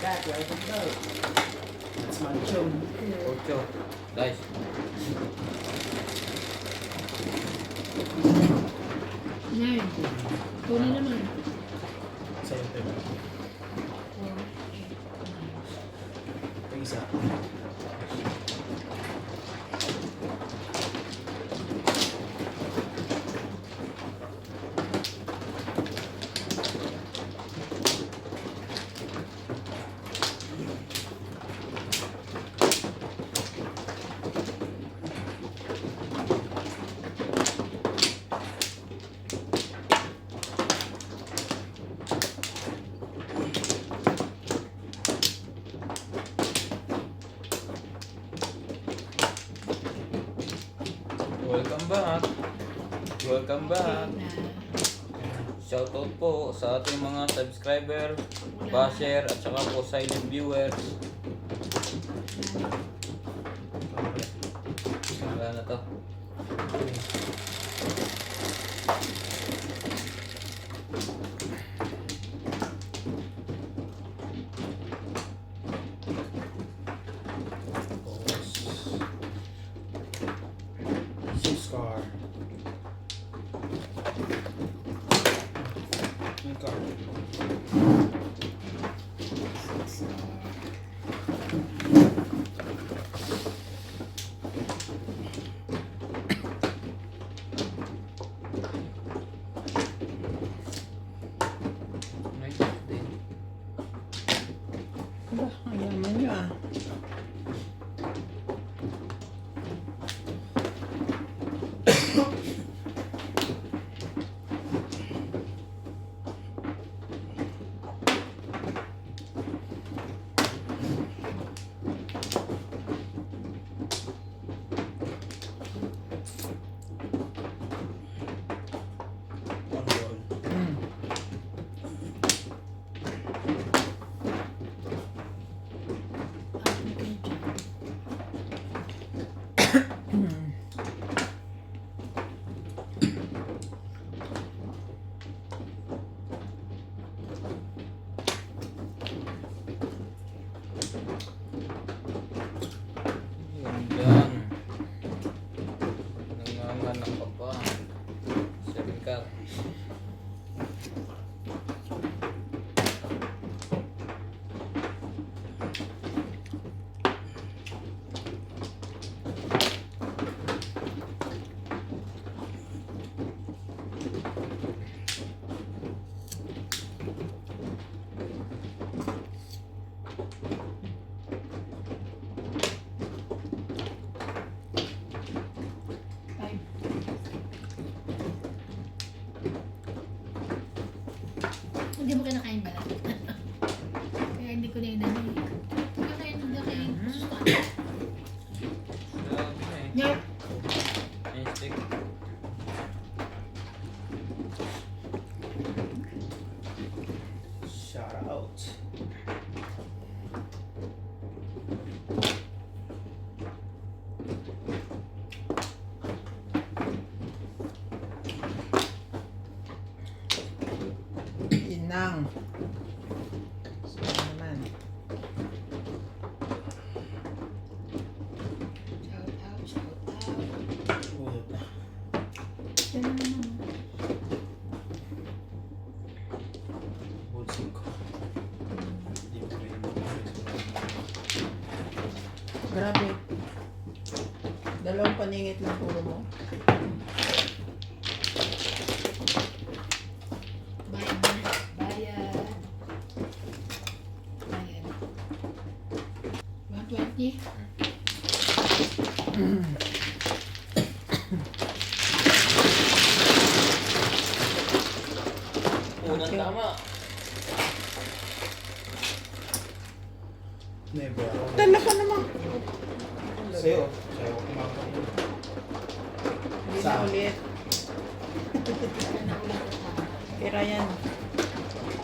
Cat, welcome daw. That's Manchong. Ocho. Guys. Nine. Kunin naman. Sa'yo ito. Yung isa. Welcome back. Welcome back. Shoutout po sa ating mga subscriber, basher, at saka po silent viewers. Wala na to. Scar. Yung card. Nice din. Aba, ang yaman nyo ah. One ball. Yun lang. Nanganganak ka pa. Seven ka. Five. Hindi mo kinakain ba? Kaya hindi ko na inano eh. Kinakain, hindi kain. Grabe na eh. Yup. Nice stick. Shout out. Inang. Sino naman? Shout out, shout out. Ulot na. Yan na naman. Ball 5. Hindi mo pwede mag-flex. Grabe. Dalawang paningit lang puro mo. Bayad. Bayad. Bayad. 120. Unang Okay. tama. Never ako. Tala ka naman. Sa'yo. Sa'yo ako kumakain. Hindi Sa- na ulit. Wala na ulit ito. Kirayan.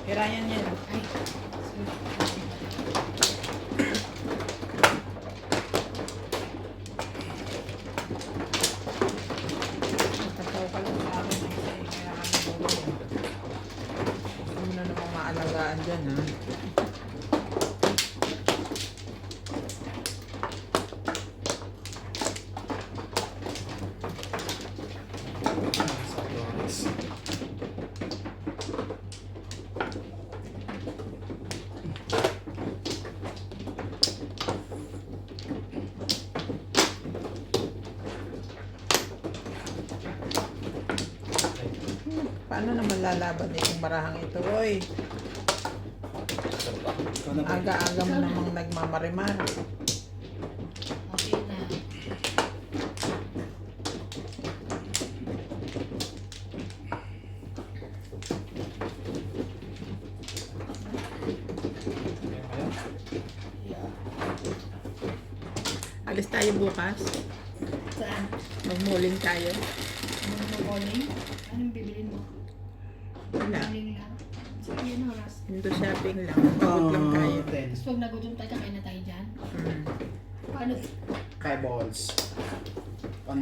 Kirayan yan. Ay. Nagkataw ka lang sa akin. Kaya kami bulo. Gusto mo na namang maalagaan dyan ha. naman lalaban itong barahang ito, oy. Sarap. Ikaw na ba? Aga-aga mo namang nagmamarimar. Okay na. Kaya kaya? Yeah. Alis tayo bukas. Saan? Magmuling tayo. Ano mo calling? Anong bibilin mo? Wala. Calling lang. Sige, ano oras? Window shopping lang. Pagod lang tayo. 10. Tapos pag nagutom tayo, kakain na tayo dyan. Mm. Paano? Kaya balls. On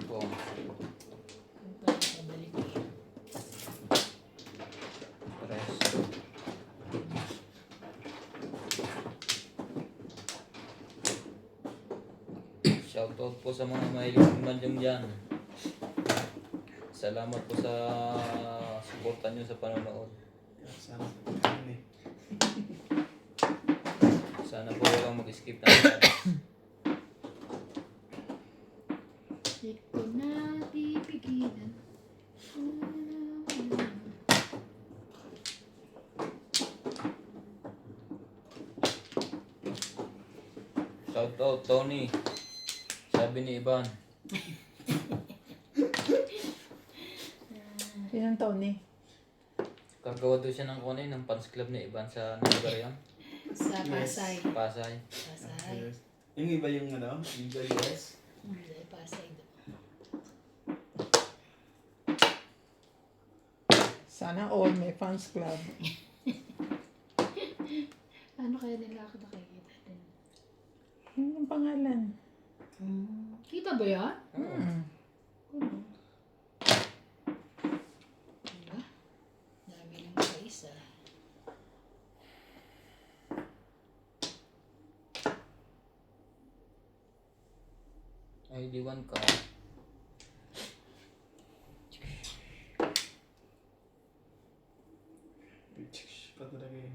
Po. Tres. Shoutout po sa mga mahilig kumadyong dyan. Salamat po sa suporta nyo sa panonood. Sana. Ano eh. Sana po walang mag-skip na ads. Di ko na pipigilan. Shoutout Tony. Sabi ni Ivan. Sinong Tony? Kagawa daw siya ng kunay ng fans club ni Ivan sa lugar yan. Sa Pasay. Pasay. Pasay. Yes. Yung iba yung ano? Yung iba US. Hindi, Pasay. Sana all may fans club. Ano kaya nila ako nakikita din? Yun yung pangalan. Kita ba yan? Hmm. Ano? Diba? Dami ng isa. ID1 ka. Pa talaga eh.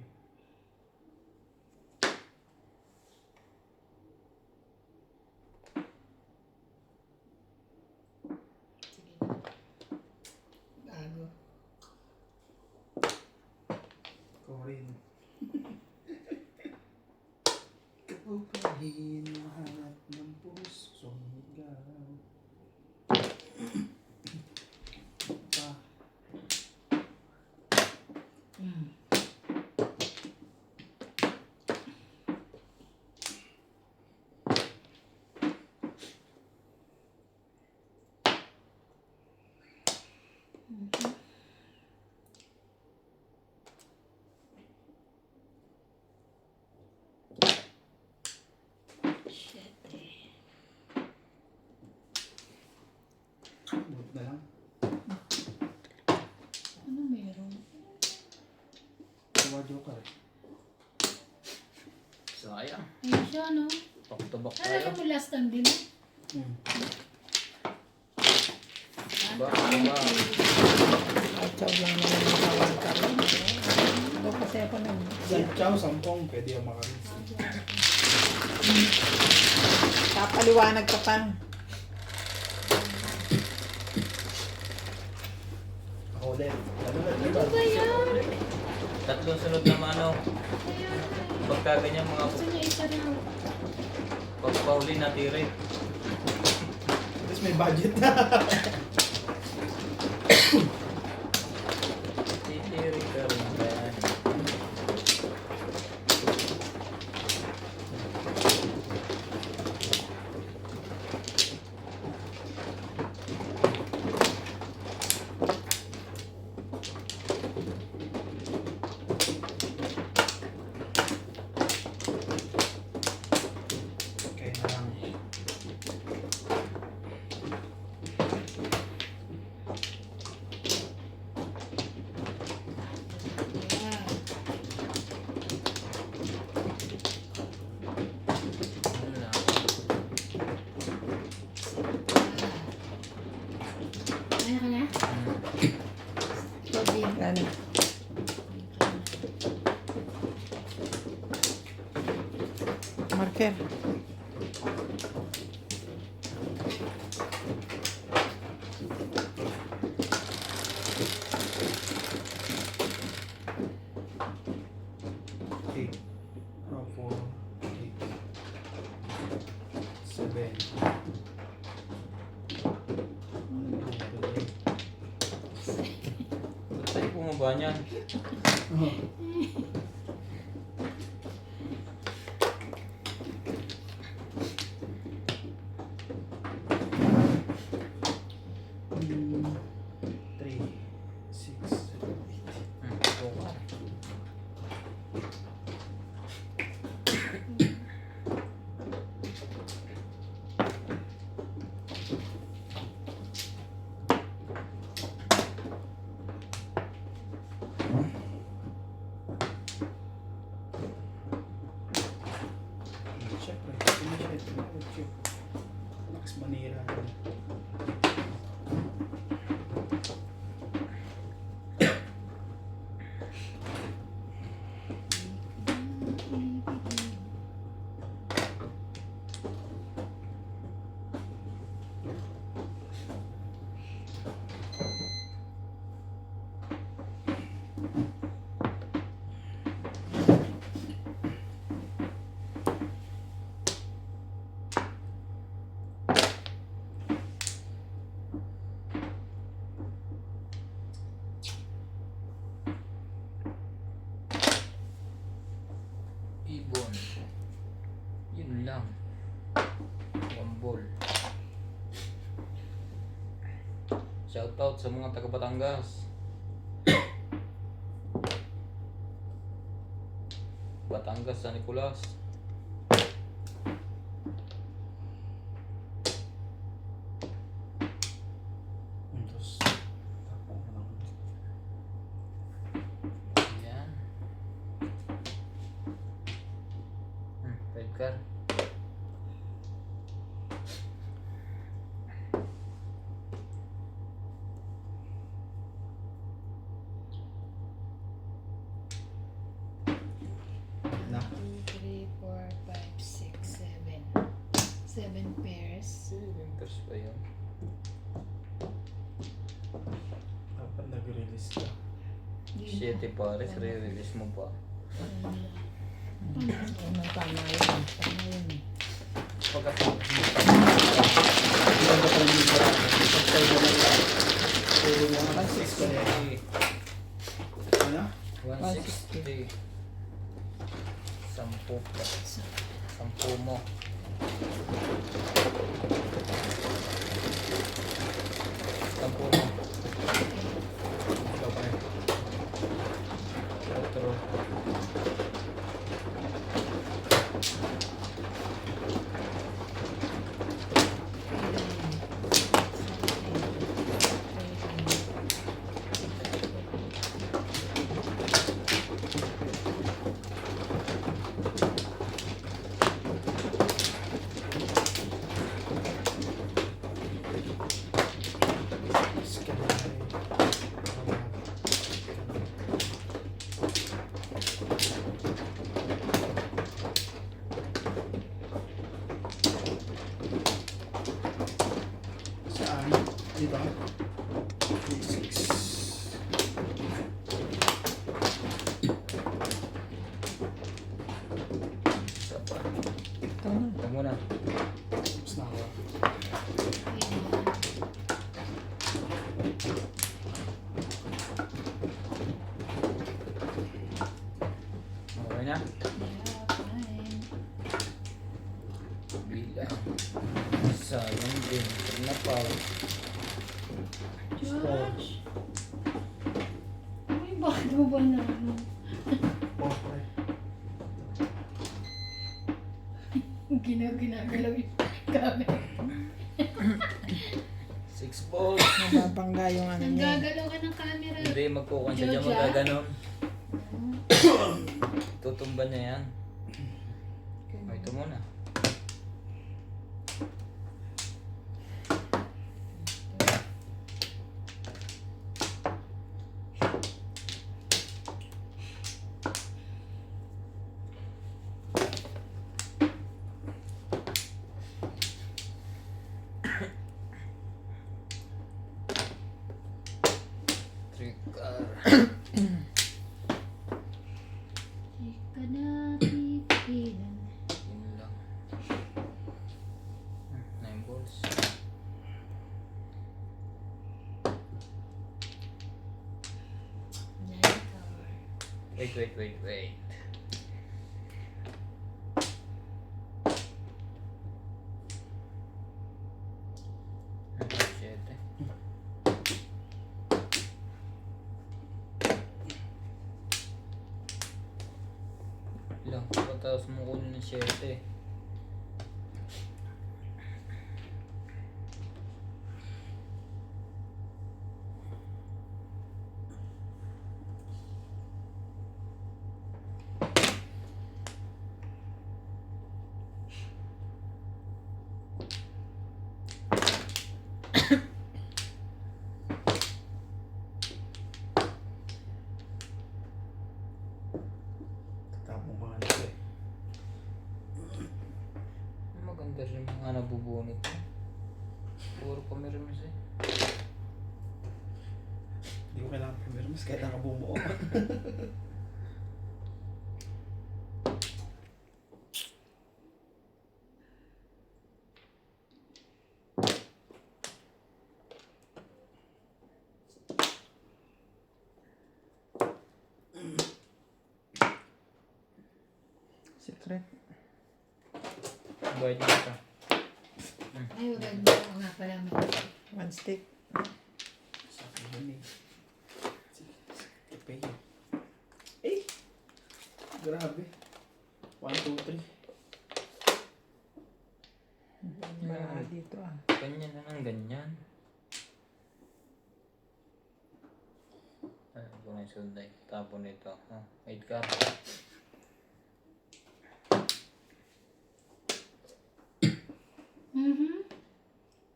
Sige na. Bago. Ikaw rin. Ikaw pa rin lahat ng pusong ikaw. Pa. Shit eh. Buot na lang. Ano meron? Kawa joker. Sayang. Ayun siya, no? Paktabak Nalala tayo. mo last time din, Hmm. Ba, ba. Chow lang naman yung tawag ka rin. Ito kasi ako nag... Sa chow, sampung, pwede yung makalis. Kapaliwanag ka pa. Ako ulit. Ano na, Ano diba? ba yan? Tatlong sunod na mano. Kaya nga. Pagka ganyan mga Gusto niya isa rin ako. pagpahuli na tire. Tapos may budget na. Titiri ka rin ba? Okay na lang. Marker. Eight. 4, 8, 7. Ba't tayo bumaba niyan? Three, 6, 7, 8. Buka. Siyempre, Max Manira. Ibon. Yun lang. Wambol. Shoutout sa mga taga Batangas. Batangas, San Nicolas. Tapos, tapos na lang. Yan. Five car. Na. 2, 3, 4, 5, 6, 7. 7 pairs. Winters pa yun. Dapat nag-release ka. 7 pares, re-release mo pa. Ano, tama yun. Tama yun. Pagkatapos mo pa. Ilan ba tayo yung parang? Isang tayo na lang. So, 160 pa rin. Ano? 160. 10 pa. 10 mo. 10 mo. Ikaw pa rin. Otro. Saan? Dito? 6. Isa pa. Ito na. Ito muna. Tapos na ako. Okay na. Bilang. Sayang din. Pag napaw. Josh! Uy, bakit mo ba na ano? Okay. Ginagalaw yung camera. 6 balls. Nababangga yung ano niya. Nanggagalaw ka ng camera. Hindi, magkukuha siya dyan, Jojo? magaganon. Tutumba niya yan. O, ito muna. balls. Nine hour. Wait. Siyete. Ilang, pagkatapos mo kunin ng 7. Tapong mga nito eh. Maganda rin yung mga nabubunot mo. Puro pamirmis eh. Hindi ko kailangan pumirmis kahit nakabumuo. Secret. Bayad mo ito. Ay, wag mo. Ako nga pala. One stick. Sa akin yun eh. Sige, ipay yun. Eh! Grabe. 1, 2, 3. Marami dito ah. Ganyan na ng ganyan. Ay, ito na yung sunday. Tapon nito. Oh, 8 card.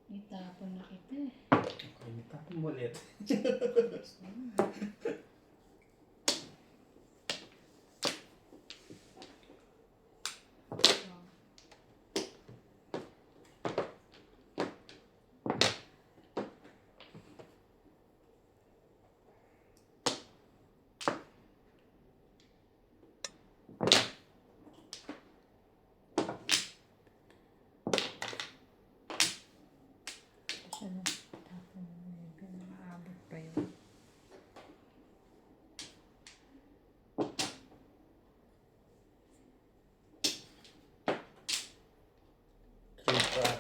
Itapon na kita eh. Okay, tapon mo ulit. Siya na. Tapos maabot pa yun. Super.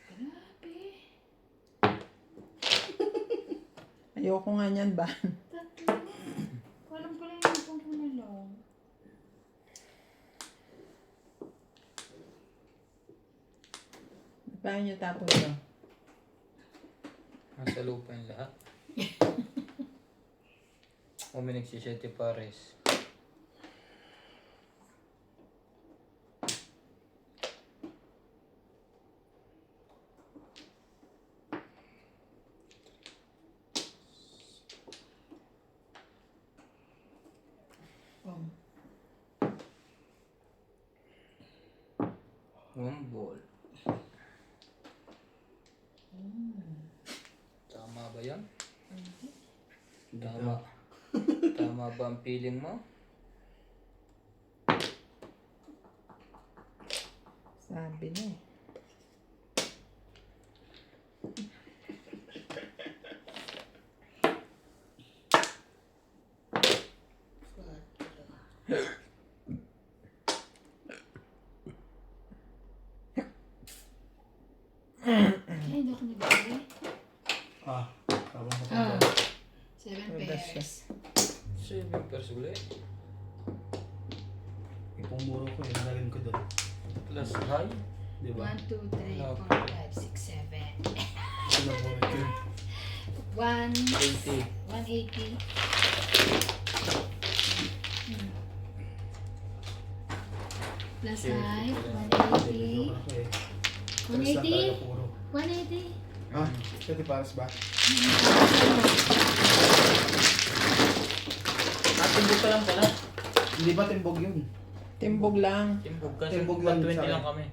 Grabe. Ayoko nga niyan ba? Tatlo. Walang pala yung ipong ko na lang. Paano niyo tapos yun? Nasa lupa yung lahat. O may nagsisete pares. Oh. One ball. Tama ba yan? Tama. Tama ba ang feeling mo? Sabi na eh. Ay, hindi ako nagbigay. Ah, tapon mo Ah. pa. 7 Wala siya. pairs. 7 pairs ulit. Ipong muro ko eh, nalagyan ko doon. Plus high. Di ba? 1, 2, 3, Wala 4, pa. 5, 6, 7. Ito na po yun. 80. 180. Plus Shit. 5, Nalagyan 180. ko eh. 180. Puro. 180. Ah, ito pares ba? Ah, timbog ka lang pala. Hindi ba timbog yun? Timbog lang. Timbog kasi Timbog lang 120 sa akin. lang kami.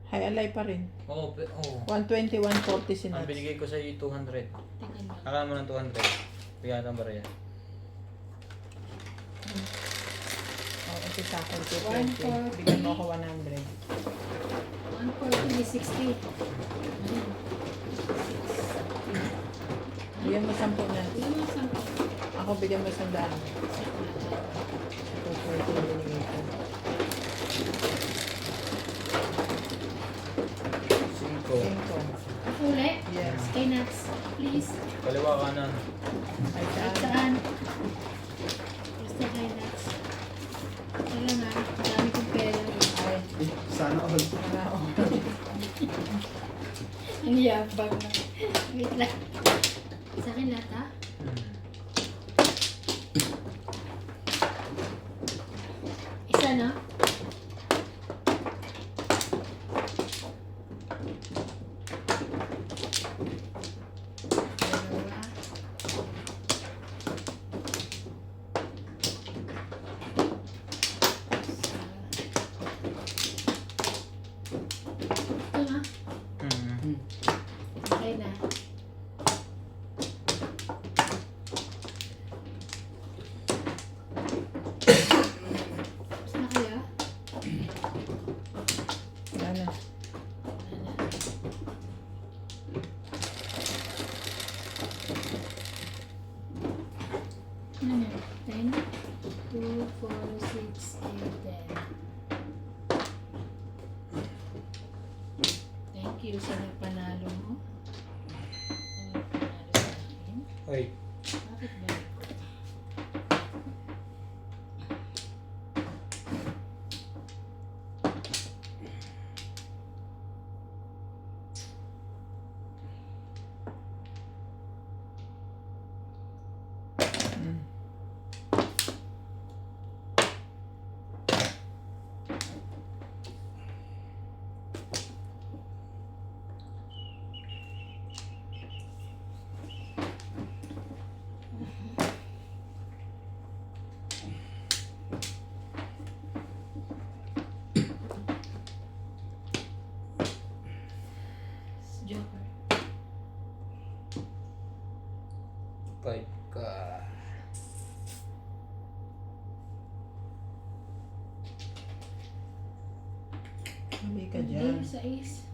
High alay pa rin. Oo, oo. 120, 140 Ang sinats. binigay ko sa iyo 200. Tingnan mo. Akala mo ng 200. Bigyan ng barya. Oo, Kasi sa akin, 140. 220. Bigyan mo ako 100. 140 is 60. Bigyan mo 10 na. Ilan mo sa Ako bigyan mo 100. 220 binigay ko. 5. 5. Ako ulit? Yes. Kay Nats. Please. Kaliwa kanan. Ay, Kahit saan? saan. Basta kay Nats. Wala nga. Dami kong pera. Ay, Sana all. wala ako. Ang yabang na. Wait lang. Sa akin lahat ha? Isa na? Dalawa. Ito na. Okay na. Tapos na kaya? Wala na. Ano na? 10? 2, 4, 6, 8, 10. Thank you sa nagpanalo mo. Sa nagpanalo sa akin. Ay, Bakit ba? Mm. Joker. 5 ka. Hindi ka Hindi, dyan. sa ace.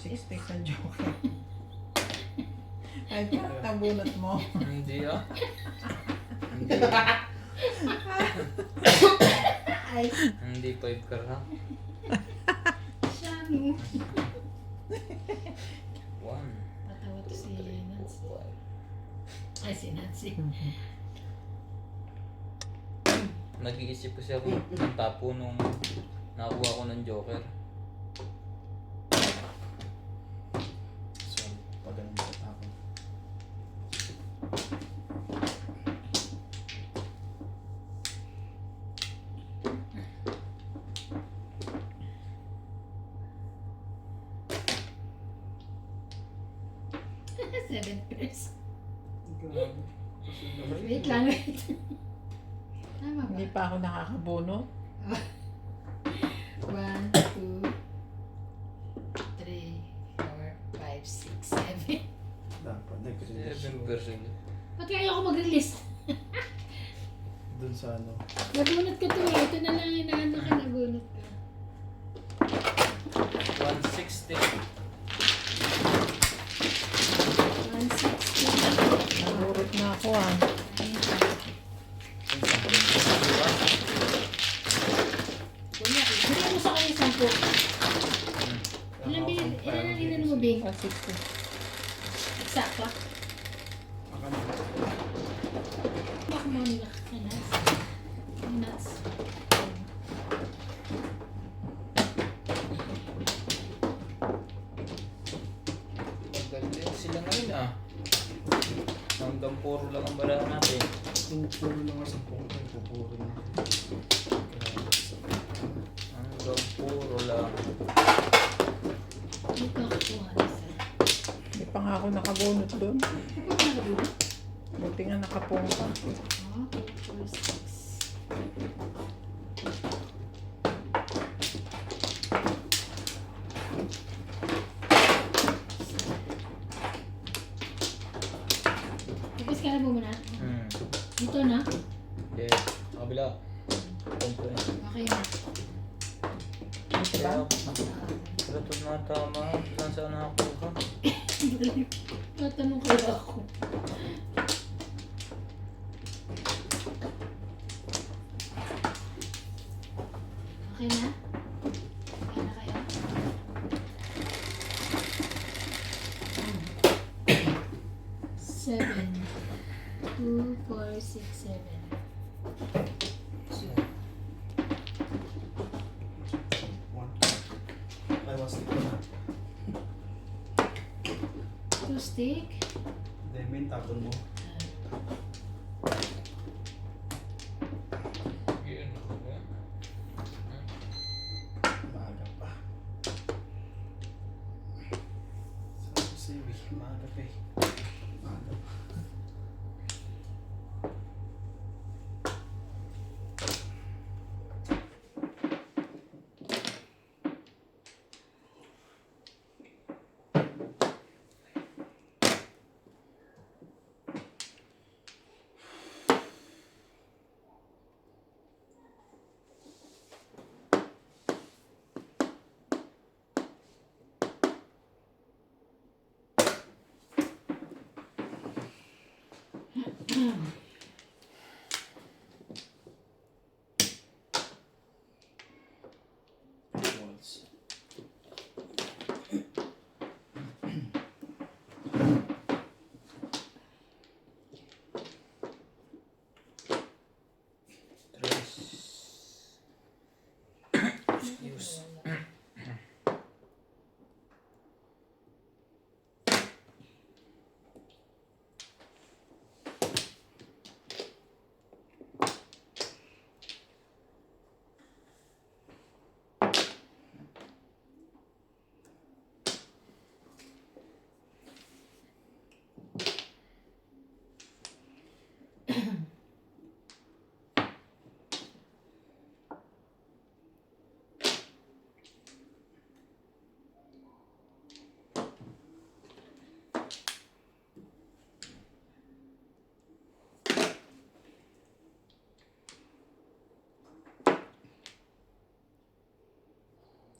60 sa joke. Ay, parang nabunot mo. Hindi ah. Hindi. Ay, Hindi 5 ka lang. siya no. 1. Tatawa to si Nancy. Ay, si Nancy. Nag-iisip kasi ako ng tapo nung nakuha ko ng Joker. Sorry, pag ganun sa ako. Seven pairs. Grabe. Wait lang, wait. Tama ba? Hindi pa ako nakakabunot. 1, 2, 3, 4, 5, 6, 7. Dapat nag-release 7%. Ba't kaya ayoko mag-release? dun sa ano. Nabunot ko to eh. Ito na lang yung naano ka nabunot ko. 160. 160. Nagurot na ako ah. Kunya, bigyan mo sa kanya 10. Ilan ang ilan mo, Bing? 160. Eksakto. Baka na. Baka mo nila kay Nuts. Kay Nuts. Magaling sila ngayon ah. Hanggang puro lang ang bala natin. Kung puro lang nga sa pungkay, pupuro na. Hanggang puro lang. Dito ako kuha na sa. Hindi pa nga ako nakabunot doon. Ano ba nabunot? Buti nga nakapungka. Oh, 4, 6. Tapos ka na bumuna? Dito na? Okay, sa kabila. Okay na. Ito ba? Pero ito na tama. Saan saan nakakuha? Tatanong kaya ako. Okay na? Okay na kayo? Seven. 2, 4, 6, 7. One. I was thinking. Two stick. Demin, tapon mo. Yun. Maaga pa. Sabi ko sa'yo eh, maaga pa eh. Maaga pa. Walls. Tres. Excuse.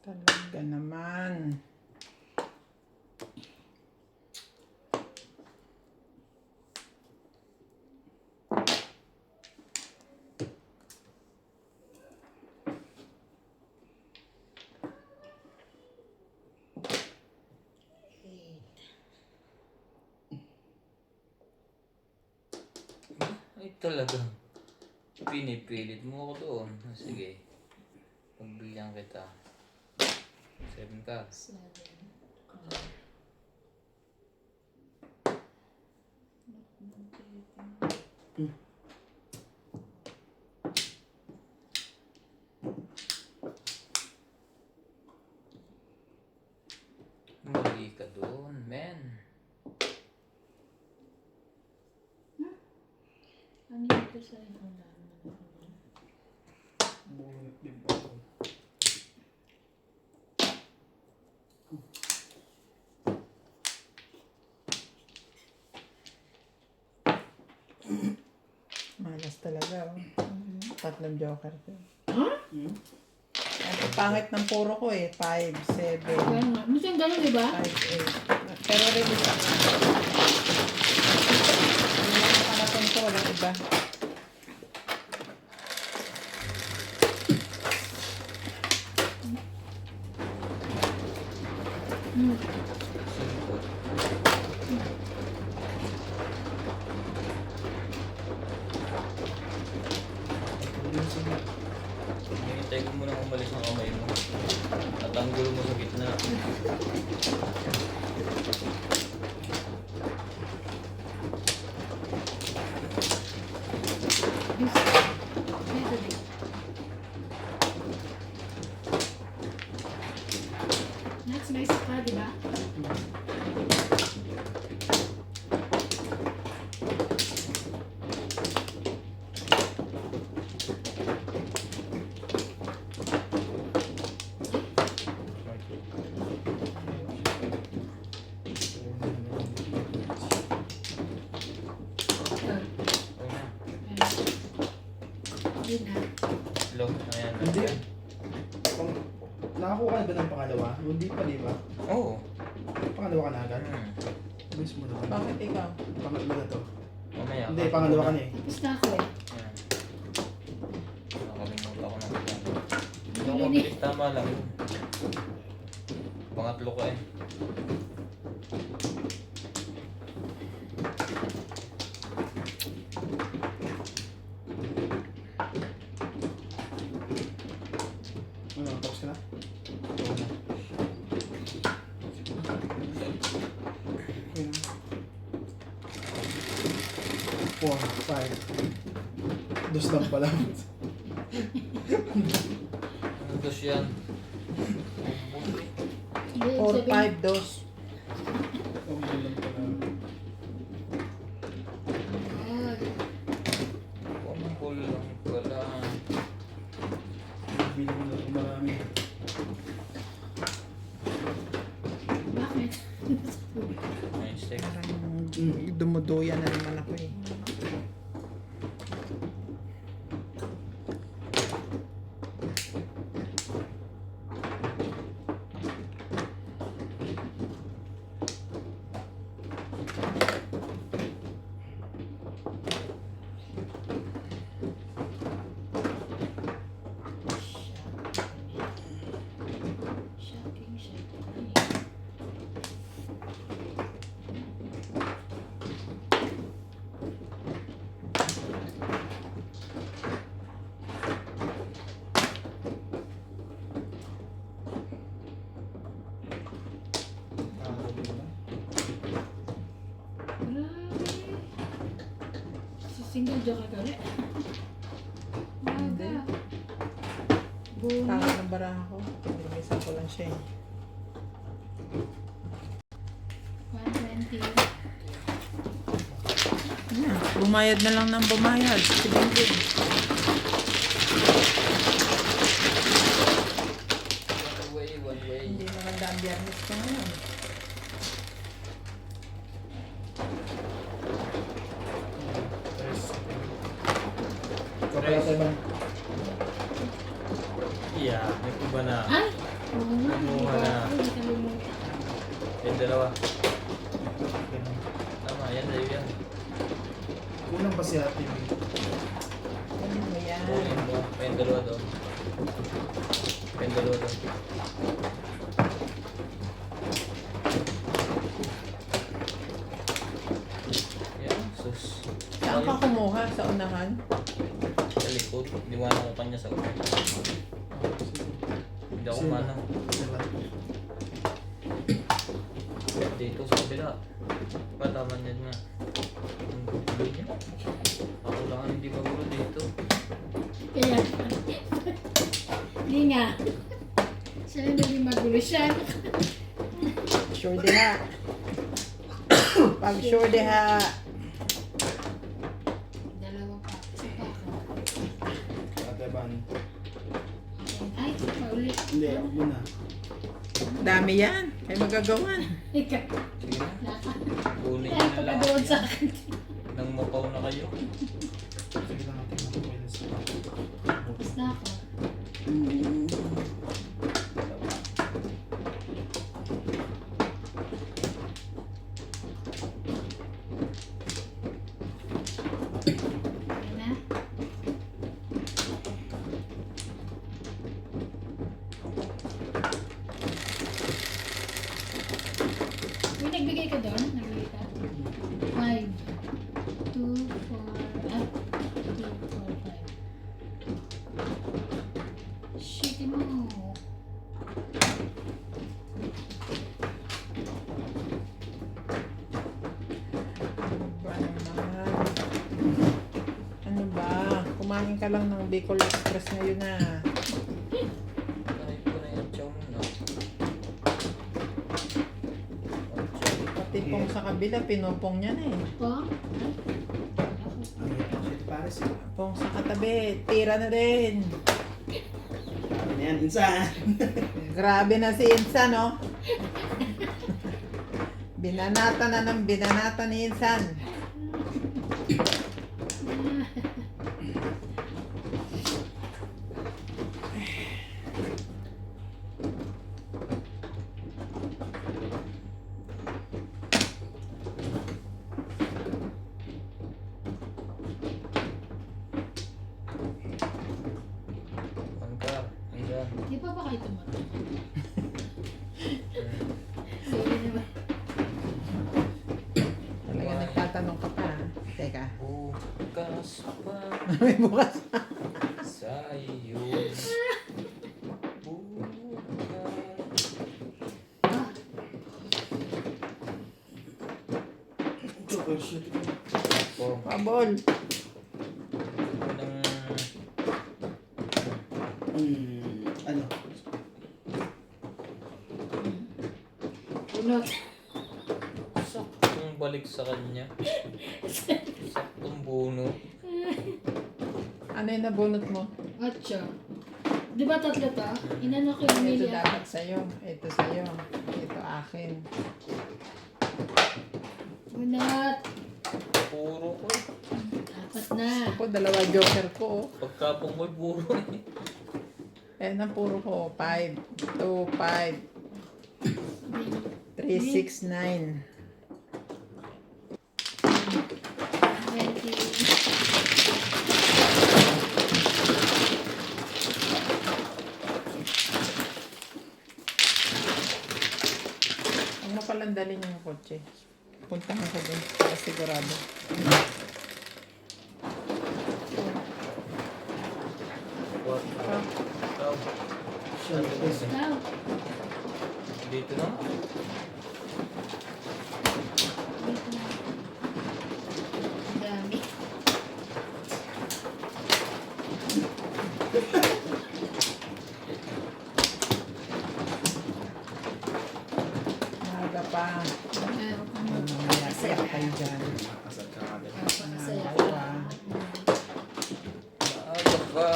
Talaga naman. Ay talagang pinipilit mo ako doon. Sige. Pagbilyan kita. 7 ka. 7. Mali ka doon, men. Ano ito sa iPhone namin? Buhat din pa ako. Malas talaga. Oh. Tatlong joker ko. Hmm? Ang pangit ng puro ko eh. 5, 7, 5, Ganun nga. Minsan ganun, di ba? 8. Pero release ako. Yung mga nakalapon ko, walang iba. Hmm. Yun sila. Hinihintay ko muna umalis ang kamay mo. Tatanggol mo sa gitna. Dito din. Next, may isa pa, di ba? Okay na. Yun na. Hello, ayan. Hindi, yan. Nakakuha ka na ba ng pangalawa? Hindi pa, di ba? Oo. Pangalawa ka na agad? Miss mo naman. Bakit ikaw? Pangalawa na to. Mamaya. Hindi, pangalawa ka na eh. Tapos na ako eh. Yan. Nakalimutan ko na yan. Hindi Dulo ako ni. mabilis, tama lang. Pangatlo ka eh. Ano, tapos ka na? Oo na. Ayun. 4, 5. Dos lang pala. Ano dos yan? 4, 5, 2. Oh, lang pala. Kumpul lang pala. Bili mo na ito marami. Bakit? Nice steak. Parang dumuduyan na naman ako eh. Shocking, shocking. Single joke ka gali. Hindi. Bunga. Takot ng baraha ko. Pinimisan ko lang siya eh. 120. Yan. Bumayad na lang ng bumayad. Sige. One way. Hindi maganda ang biyernes ko ngayon. Ikaw pala tayo ba? Yeah, may iba na. Ay! Oo nga. Kumuha na. Hindi kalimutan. Yung dalawa. Tama, yan sa'yo yan. Kulang pa si ate. Ano mo yan? Kunin mo. May yung dalawa doon. May yung dalawa doon. Yan, sus. Saan ka kumuha? Sa unahan? Sa likod. Niwanan ko kanya sa ulo. Hindi ako manang. Diba? Dito sa kabila. Pataman yan nga. Ang gulo niya. Ako lang ang hindi magulo dito. Kaya, hindi nga. Siya lang naging magulo siya. Sure diha. Pag sure diha. Dalawa pa. Isa pa ako. Ate Ban. Ay, pauli. Hindi, ako muna. Dami yan. Ay magagawan. Ikaw. Sige na. Naka. Kunin Ay, niyo na lang. pagkadoon sa akin. Nang mapaw na kayo. Sige lang ate. Tapos na ako. Okay na? May nagbigay ka doon? Nagbigay ka? 5, 2, 4, 5. Shit mo. Ba naman? Ano ba? Kumain ka lang ng Bicol Express ngayon na. Kahit ko na yung chow mo na. Pati pong sa kabila, pinupong niya na eh. Po? Ano yun? Shit, Paris. Pong sa katabi, tira na din. Ano na yan? Insan! Grabe na si Insan, no? Binanata na ng binanata ni Insan. yan. Di pa ba kayo tumatay? Sige naman. Talaga nagtatanong ka pa. Teka. Bukas pa May bukas. sa iyo. Bukas. Ah, Oh, Pabol. ng Ano? bunot. saktong balik sa kanya. Saktong buno. Ano yung nabunot mo? Ocho. Di ba tatlo to? Inano ko yung Ito Emilia. dapat sa'yo. Ito sa'yo. Ito akin. Bunot. Puro ko eh. Apat na. Ako, dalawa joker ko. Oh. Pagkapong ko'y puro eh. Ayan ang puro ko. 5, 2, 5, 3, 6, 9. 20. Ang mapalandalin yung kotse. Puntahan ko dun. Para sigurado. What? Ikaw. Ikaw. Dito na? Dito na. Ang dami. Maaga pa. Ayaw ko mo. Mamaya kaya kayo dyan. Masaya Maaga ka. pa. Maaga pa.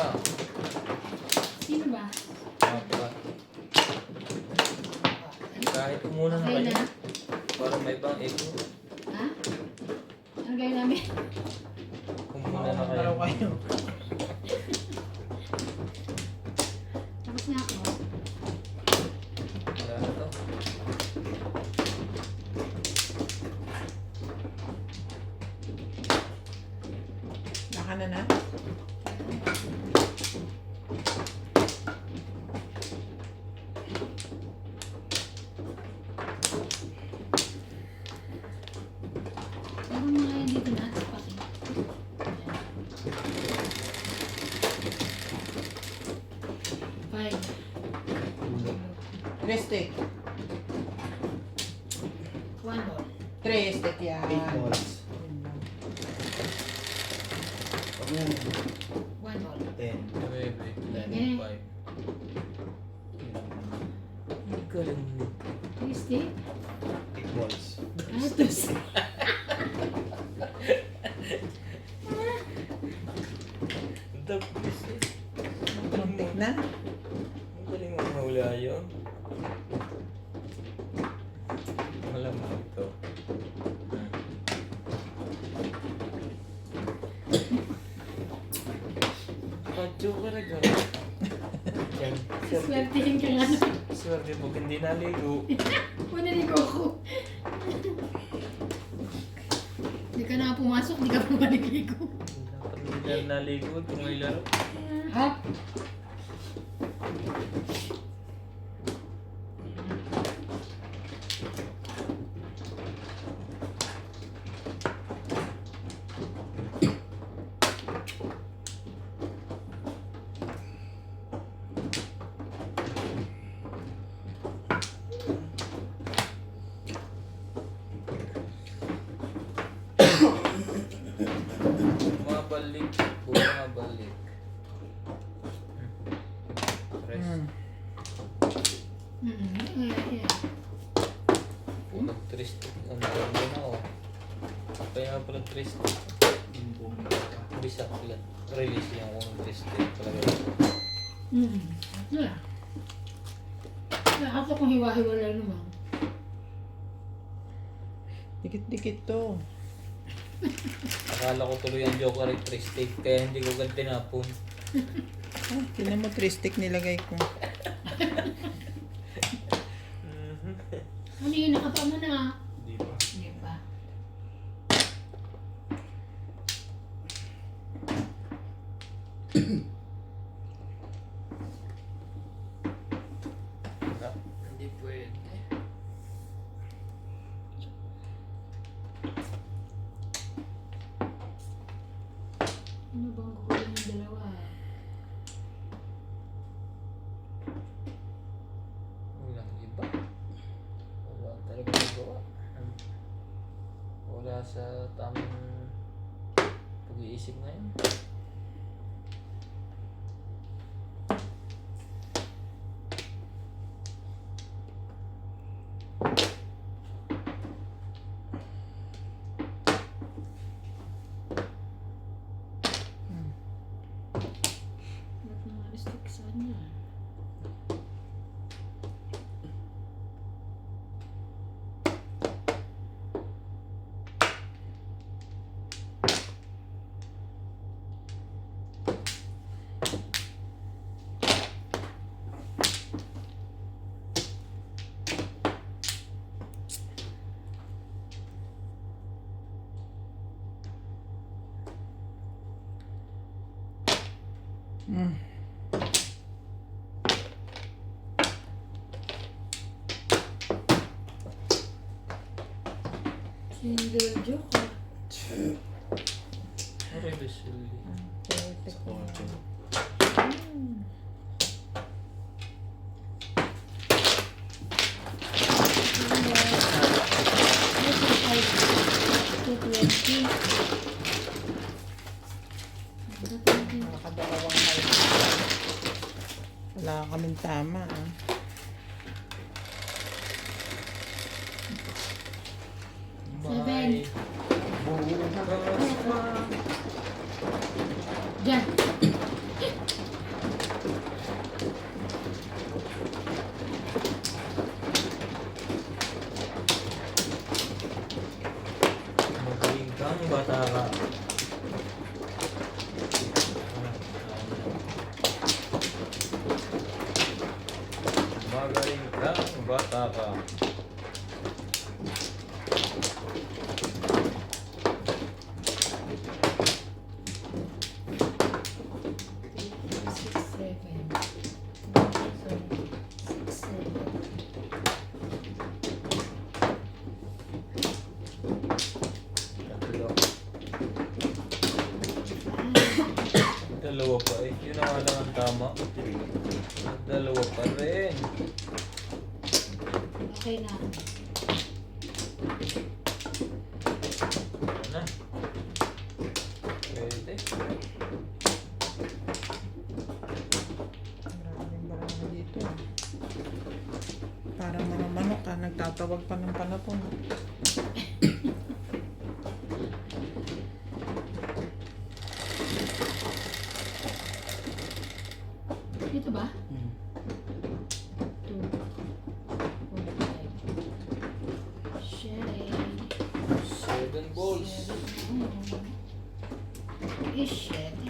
Sino ba? Apat. Kahit umuna na Okay kayo. na? Para may bang echo. Ha? Ano gawin namin? Umuna na kayo. Araw kayo. Tapos na ako. Wala na to. Baka na na. Parang mga yan dito na. Tapos pati. Five. Tristic. One ball. Tristic yan. 8 balls. Ano? One ball. 10. 9, 5. Ang galing mo. Twisty. 8 balls. Ah, tus. Tapos eh. Muntik na. Ang galing mo mahula yun. Alam mo ito. Kadyo ka na dyan. Yan. Swertihin ka nga. Swerte pag hindi naligo. Naligo ko. Hindi ka na pumasok, hindi ka pumaligo. Dapat hindi na naligo kung may laro. Ha? Mabalik. Puro mabalik. Press. Yeah. Puro tristic. Ang ganda na ako. Kaya pala tristic. Bisa pala. Release yung kung tristic talaga. Wala. Ako kung hiwa-hiwala naman. Dikit-dikit to. Akala ko tuloy ang joker ay tristic. Kaya hindi ko agad tinapon. Oh, tinan mo tristic nilagay ko. Ano yun? Nakapa mo na. Hindi pa. Hindi pa. pwede. Ano bang kukunin ng dalawa? Walang iba. Wala talaga magawa. Wala sa tamang pag-iisip ngayon. Ba't mga stick sa kanya? Mm. Single joke ah. Aray, Basili. Perfect. Nakadalawang height. Wala kaming tama ah. May bukas pa. Diyan. Magaling kang bata ka. Magaling kang bata ka. Six, seven. Six, seven. Tatlo. Dalawa pa eh. Yun ang lang ang tama. Dalawa pa rin. Okay na. Ano na? Pwede. Maraming baraha dito. Parang mga manok ah, nagtatawag pa ng panapon. Dito ba? Hmm. 2, 4, 5. Shade. 7 balls. Shade.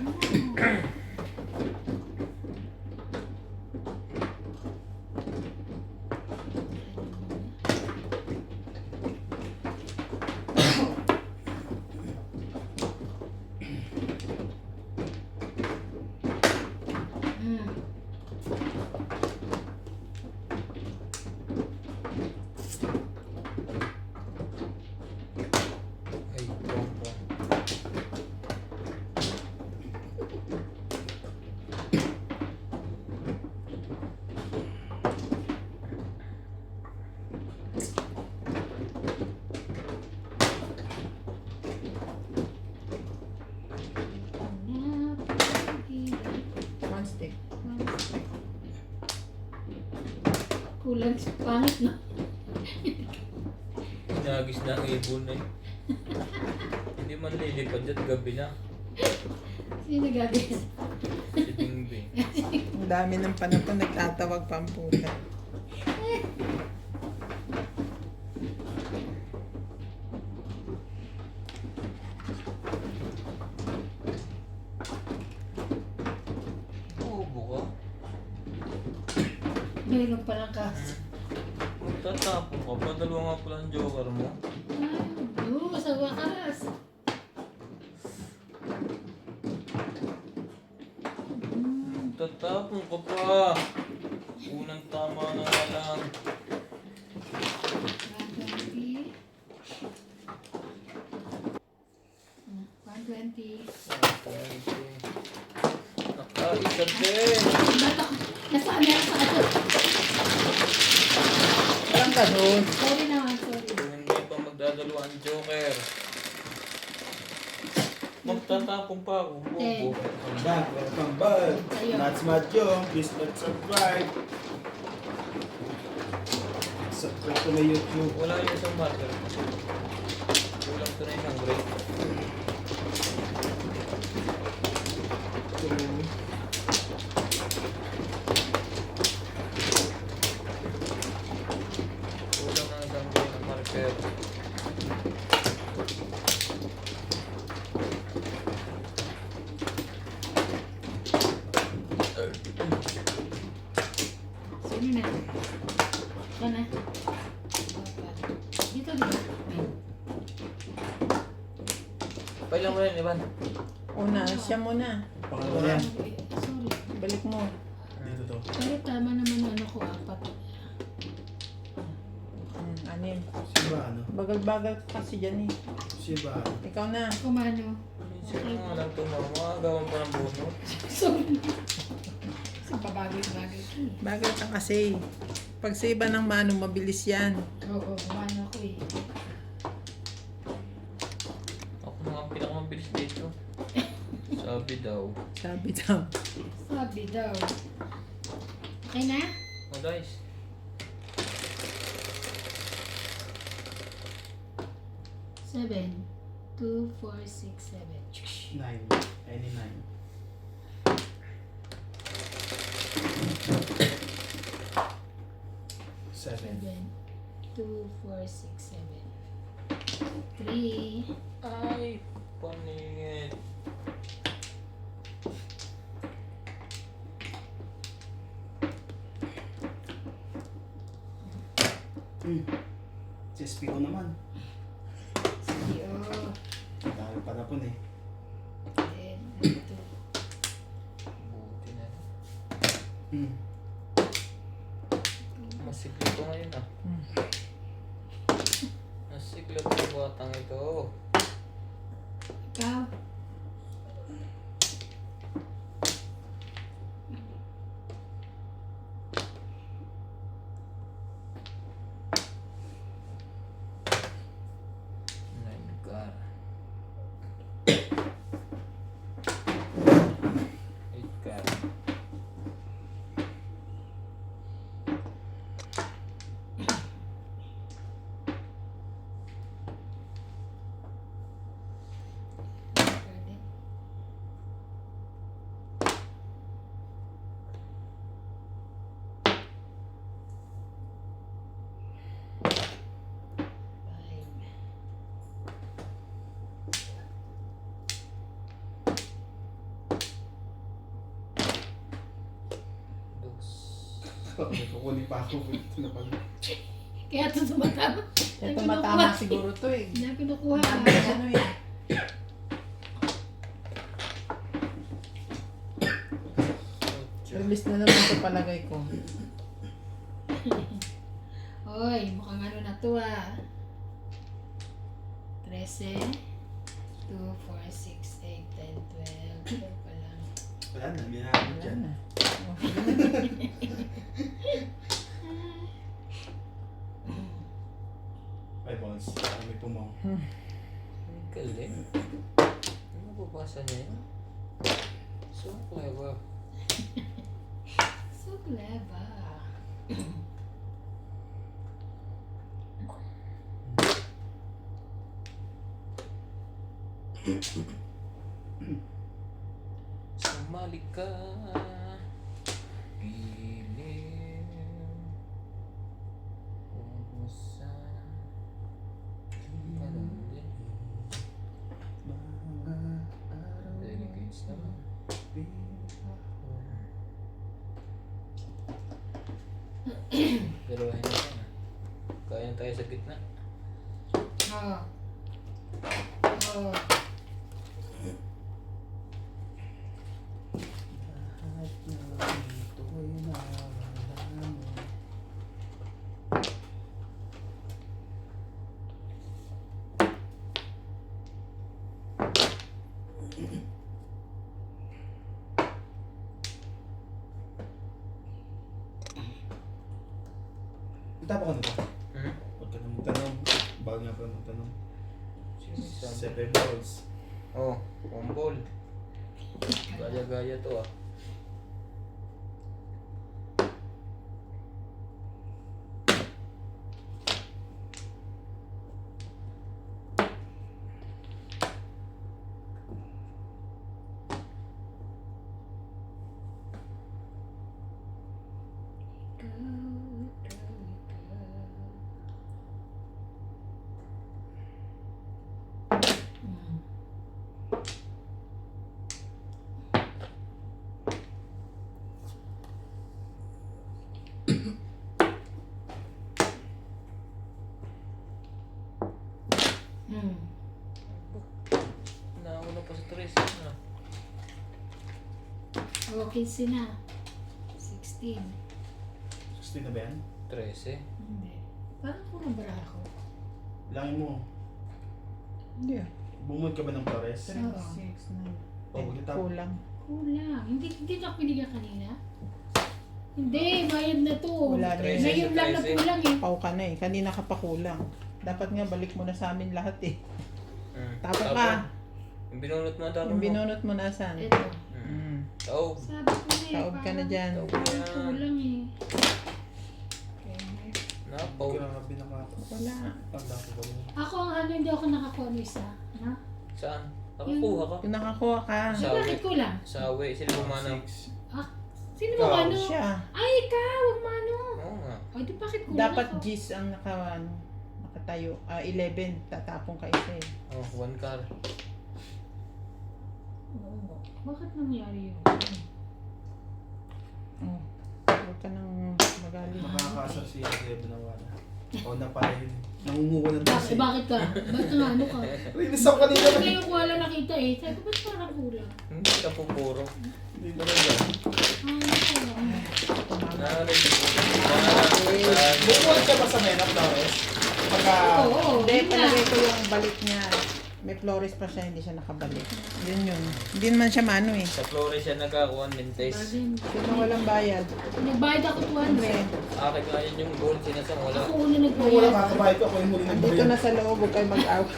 Ay, bomba. One stick. Kulang sa pangit na. Inagis na ang ibon eh. Hindi man lilipad dyan, gabi na. Sino nagagawin? Si Bingbing. Ang dami ng panapon nagtatawag pa ang puta. Bobo ka. Meron palang kas. Magtatapon ka pa. Dalawa nga pala ang joker mo. Oo, sa wakas. Magtatapon ka pa. Unang tama na nga lang. Baliktad din. Nasanay ako sa ano. Walang ganun. Sorry naman, sorry. Kung hindi pa magdadalawa ang Joker. Magtatapong pa ako. Eh. Bobo. Welcome back. Ayun. Nats Madjong. Please subscribe. Subscribe to my YouTube. Wala yung isang marker. Kulang ko na isang break. Kulang na isang break ng marker. Sino na? Ito na. Dito, di ba? Pailang mo rin, Ivan. Una, siya muna. Pangalawa na yan. Sorry. Balik mo. Dito to. Pero tama naman ano ko, apat. Anim. Sino ba ano? Bagal-bagal ka kasi dyan eh. Sino ba ano? Ikaw na. Kumano? Minsan nga lang tumawagawan pa ng bunot. Sorry. Sa babagay-bagay ko eh. Bagal ka kasi. Pag sa iba ng mano, mabilis yan. Oo, kumano ako eh. Ako na ang pinakamabilis dito. Sabi daw. Sabi daw. Sabi daw. Okay na? Oh guys. Seven. 2, 4, 6, 7. 9. Any 9. Seven. 2, 4, 6, 7. 3. Ay, paningit. CSP ko naman. Sige, oh. Dahil pa na po eh. Then, 2. Buti na. Hmm. Masikip ko ngayon ah. Masikip ko batang ito. Ikaw? My God. 8 God. Pwede. Five. Dos. Kukunin pa ako. Ito na pala. Kaya ito tumatama. Ito matama siguro to eh. Hindi na kinukuha. Marami ano eh. Release na naman ito palagay ko. Hoy, mukhang ano na to ah. 13, 2, 4, 6, 8, 10, 12. 12 pa lang. Wala na. Minahan Wala dyan. na. Ay, bones. Parang may pumong. Ang galing. Ano mababasa niya yun? So clever. So clever. Sumali ka. Piling. Kung saan. Ganun din. Delegates naman. Pero hindi na. Kaya tayo sa gitna. Oh. Oh. Lahat na ito'y nararamdaman. Tapa ka na ba? Hmm? Huwag ka na magtanong. Bago nga pala magtanong. Sinisan. 7 balls. Oh, kumbol. Gaya-gaya to ah. Mm. Mm. Nauna pa sa Tracy na. Okay, sina. 16. 16 na ba yan? 13. Hindi. Parang kulang bara ako. Langin mo. Hindi ah. Bumod ka ba ng Flores? 3, 6, 9. Oh, magkita. Kulang. Kulang. Hindi na ako binigyan kanina. Hindi, bayad na to. Wala na yun. Ngayon lang na kulang eh. Pau ka na eh. Kanina ka pa kulang. Dapat nga balik mo na sa amin lahat eh. Tapo Tapo. ka. Yung binunot mo, tapo Yung mo. binunot mo nasaan? Ito. Mm. Taob. Sabi ko na eh. Taob ka na dyan. Taob. Parang kulang eh. Napaw. Grabe naka. Wala. Tanda ko ba yun? Ako ang ano, hindi ako nakakuha ng isa. Ano? Saan? Nakakuha ka. Kung nakakuha ka. Ay, Sa bakit kulang? Sa awe. Sila bumana. 6. Sino mo Ikaw, ano? Siya. Ay, ikaw! Ang mano! Oo nga. O, di bakit kulang Dapat ako? G's ang nakatayo. 11. Tatapong ka isa eh. Oh, 1 car. Oo. Bakit nangyari yun? Oh. Huwag ka nang magaling. Nakakasar si Grebe na wala. O na pala yun. Nangunguha na Bakit, bakit ka? Ba't nga ano ka? Rinis ako kanina. Ngayon ko wala nakita eh. Sabi ko, ba't parang kulang? Hindi ka po puro. Hindi na rin yan. Ano? Bukod ka ba sa Mena Flores? Pagka... Oo, Hindi, yun na. palagay ko yung balik niya. May Flores pa siya, hindi siya nakabalik. Yun yun. Hindi naman siya mano eh. Sa Flores siya nagkakuha ng Mintes. Sino walang bayad? Nagbayad ako 200. Akin nga yun yung gold. Sinasang wala. Ako una Kung wala nagbayad. kakabahay ko, ako yung muli Andito nagbayad. na sa loob, huwag kayo mag-out.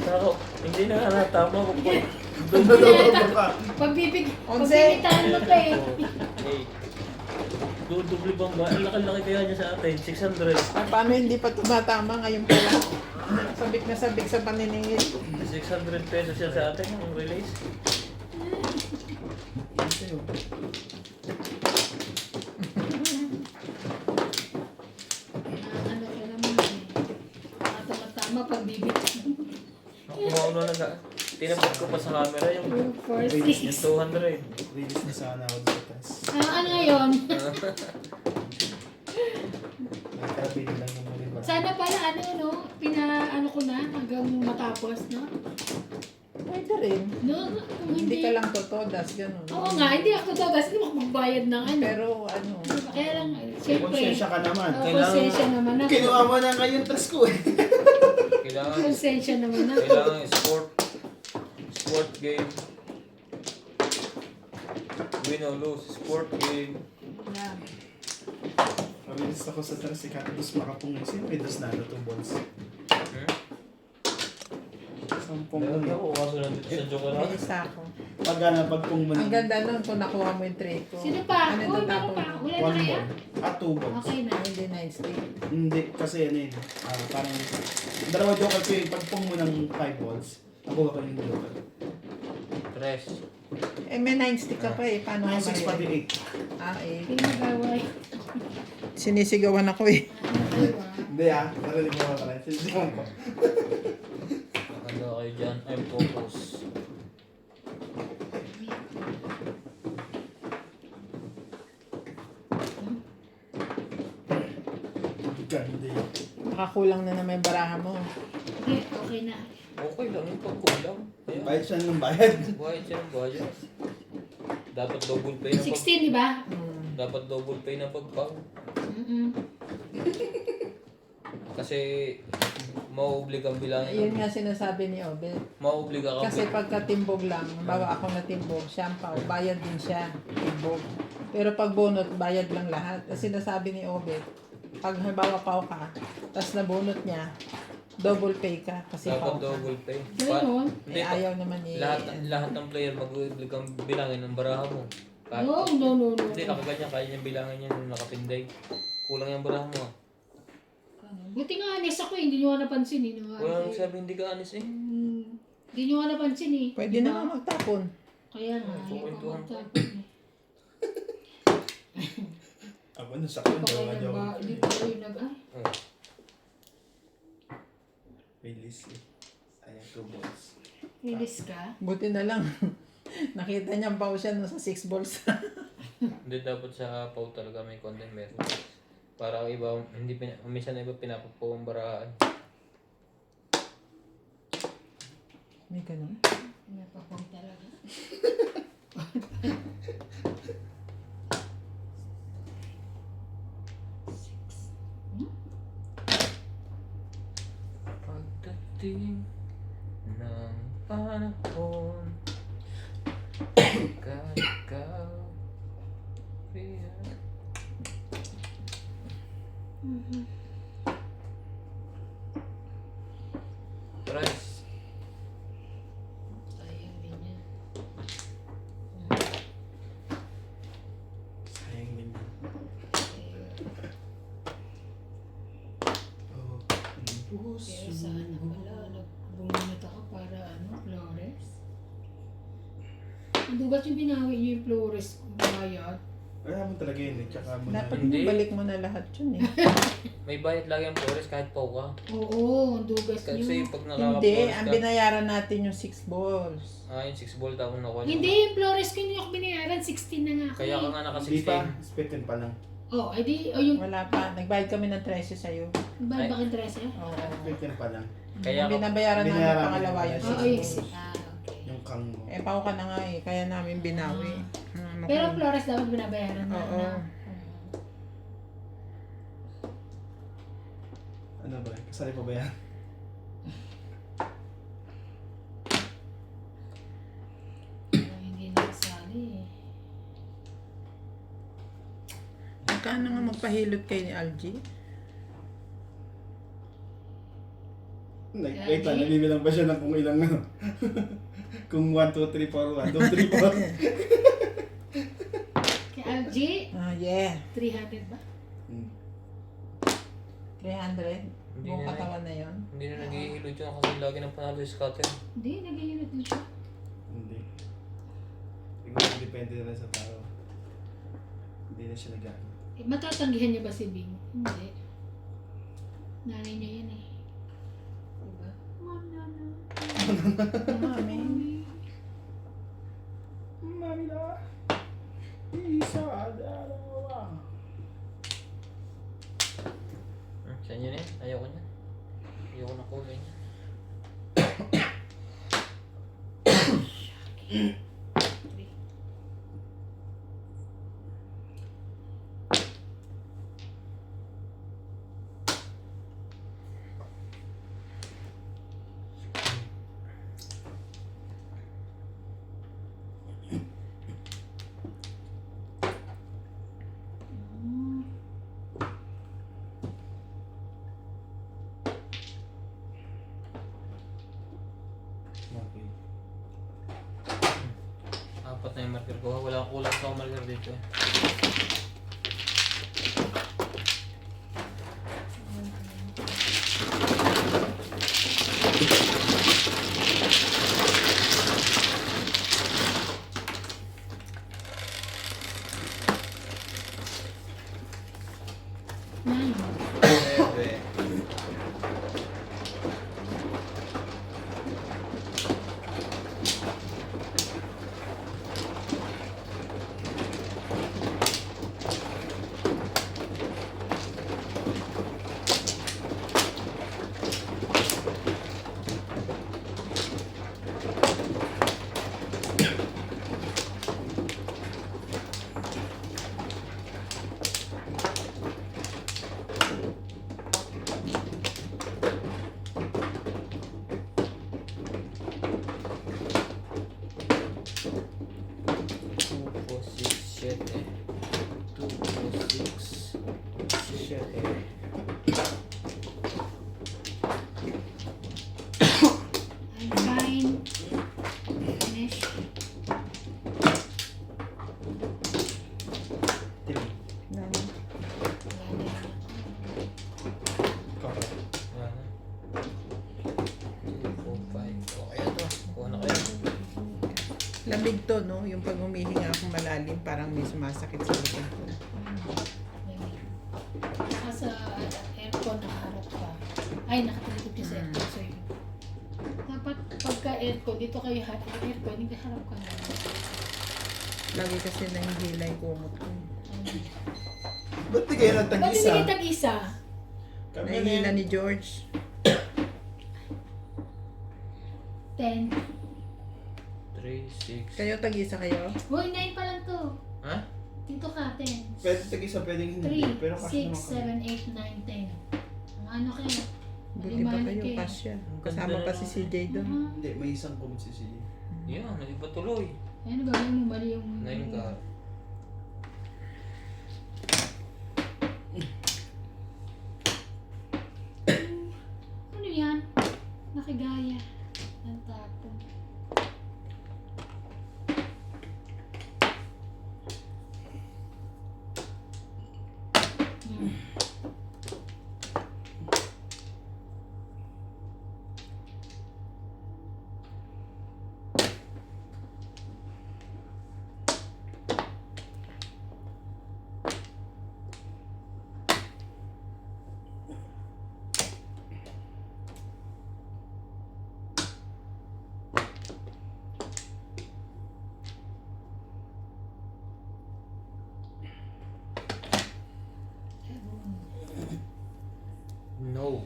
Ako, hindi na nga natama ko po. Dodo ka. Pagbibigtaan mo to eh. Hey. Dudubli bang ba? Ang laki-laki kaya niya sa atin. 600. Paano hindi pa tumatama ngayon pala? Sabik na sabik sa paniningil. 600 pesos siya sa atin yung release. Yan sa'yo. Ano ka naman eh. Tama pagbibigtaan. Nakuha ko na tinabot ko pa sa camera yung 4-6. 200. Rinis na sana ako dito sa test. Ano ngayon? Nagkarabili lang yung muli ba? Sana pala ano no, pinaano ko na hanggang matapos no. Pwede rin. No, kung Hindi hindi. ka lang totodas, gano'n. Oo nga, hindi ako daw kasi hindi ako magbayad ng ano. Pero ano, Kaya lang, siyempre. Konsensya ka naman. Konsensya naman ako. Kinuha mo na ngayon test ko eh. Kailangan, Konsensya naman ako. kailangan sport game. Win or lose, sport game. Yeah. Rinis ako sa test si Katadus makapungay. Sino may dos na 2 balls? Hmm? 10 Meron mo. ako, kaso nandito sa joke na. may isa ako. Pagpung mo Ang ganda nun kung nakuha mo yung tray ko. Sino pa? Ano Uy, yung meron tatapon pa. mo? Wala na 1 kaya? ball. 2 balls. Okay na. Hindi, nice day. Hindi, kasi ano yun. Parang, dalawa joker ko yung pagpung mo ng 5 balls. Nakuha ko yung joker. Tres. Eh, may 9 stick ka pa eh. Paano ka 6 pati mag 8. Ah, eh. Hindi mag-away. Sinisigawan ako eh. Hindi narinig mo pala. Sinisigawan ko. Nakanda kayo dyan. I'm focus. Ganda yun. Nakakulang na naman yung baraha mo. Okay, okay na. Okay lang yung pagkulang. Ayan. Bayad siya ng bayad. Bayad siya ng bayad. Dapat double pay na 16, di ba? Dapat double pay na pagpang. Mm-mm. Kasi mauobligang Yun bilangin. nga sinasabi ni Obet. Mauobliga ka. Kasi pagka-timbog lang, bawa ako na timbog, siyampaw, bayad din siya, timbog. Pero pag bunot, bayad lang lahat. Kasi sinasabi ni Obet, pag halimbawa pao ka, tapos nabunot niya, double pay ka kasi Dapat pao ka. double pay. Gano'n? Hindi, Eh, ayaw naman ni... lahat ng player mag-uobligang bilangin ng baraha mo. Kahit, No, no, no, no. Hindi, nakaganyan, kaya niyang bilangin yan nung nakapinday. Kulang yung baraha mo. Buti nga anis ako eh, hindi nyo nga napansin eh. Wala nang sabi, hindi ka anis eh. Hindi nyo nga napansin eh. Pwede Diba? na nga magtapon. Kaya nga, ayaw Kukwentuhan ko pa. magtapon eh. Ako na sa akin, Baka daw nga daw. hindi pa kayo nag-ay. Oh. Release eh. Ayan, 2 balls. Release ka? Buti na lang. Nakita niya pao siya nung sa 6 balls. Hindi dapat sa pau talaga may content meron. Para ang iba, hindi minsan na iba pinapapaw ang barahaan. May ganun. Napapang talaga. Pagdating ng panahon, ikaw, Price. Sayang din yan. Sayang din yun. Oh, ang puso. Pero sana pala, bumunot ako para Flores. Ang dugat yung binawi niyo yung Flores bayad. Wala mo talaga yun eh. Tsaka mo na. Dapat Hindi. balik mo na lahat yun eh. May bayad lagi ang Flores kahit pau ka. Oo, ang dugas Kasi niyo. pag Hindi, nakaka-Flores ang ka, binayaran natin yung 6 balls. yung 6 ball tapos nakuha niyo. Hindi, yung Flores ko yung binayaran, 16 na nga ako Kaya ka eh. nga naka Hindi pa. 16. Spitten pa lang. Oh, ay di, yung Wala pa. Nagbayad kami ng 13 sa'yo. bayad ba kang 13? Oo. Spitten pa lang. Kaya Ang binabayaran namin Binayaran pangalawa namin yung yung Oo, 6 yung balls. okay. Yung kang mo. Eh, pao ka na nga eh. Kaya namin binawi. Pero Flores dapat binabayaran na. Oo. Ano ba? Kasali pa ba yan? Hindi na kasali eh. Magkano nga magpahilot kayo ni Algie? Wait lang, nabibilang pa siya ng kung ilang ano. Kung 1, 2, 3, 4, 1, 2, 3, 4. Kay Algie, Ah, yeah. 300 ba? 300. Hindi Buong na. katawan na yon. Hindi na naghihilot yun kasi lagi nang panalo si Scatter. Hindi, nag-unit din siya. Hindi. Siguro depende na lang sa tao. Hindi na siya nag-ano. Eh, matatanggihan niya ba si Bing? Hindi. Nanay niya yan eh. Diba? Mami. Mami na. Isa, dalawa. Saan yun eh? Ayoko niya. Ayoko na kulay niya. Okay. Apat na yung marker ko. Wala akong kulang sa marker dito eh. Nine. Bebe. 2, 6, 7. I'm fine. Finish. Three. Wala na yun. Ikaw. Wala na. 2, 4, 5. Okay na to. Kuha na kayo. Lamig to, no? Yung pag humihinga akong malalim, parang may sumasakit sa likod ko. Saka sa aircon, nakaharap ka. Ay, nakatalikod ka sa aircon. So, yun. Dapat pagka aircon, dito kayo aircon, hindi harap ka na. Lagi kasi nahihila yung kumot ko. Ba't di kayo Ba't hindi nagtag-isa? kayo tag-isa? Kami Nahihila na ni George. 10. 3, 6. Kayo tag-isa kayo? Hoy, 9 pa lang to. Ha? Dito ka, 10. Pwede tag-isa, pwedeng hindi. 3, Pero kasi 6, naman 7, 8, 9, 10. Ang ano kayo? Buti pa Malimani kayo, kasya. Kasama pa si CJ doon. Hindi, may isang kumsi siya. Yan, hindi pa tuloy. Ano ba yung mali yung... 9 ka. Ano yan? Nakigaya. Ang tapo. Hmm. No.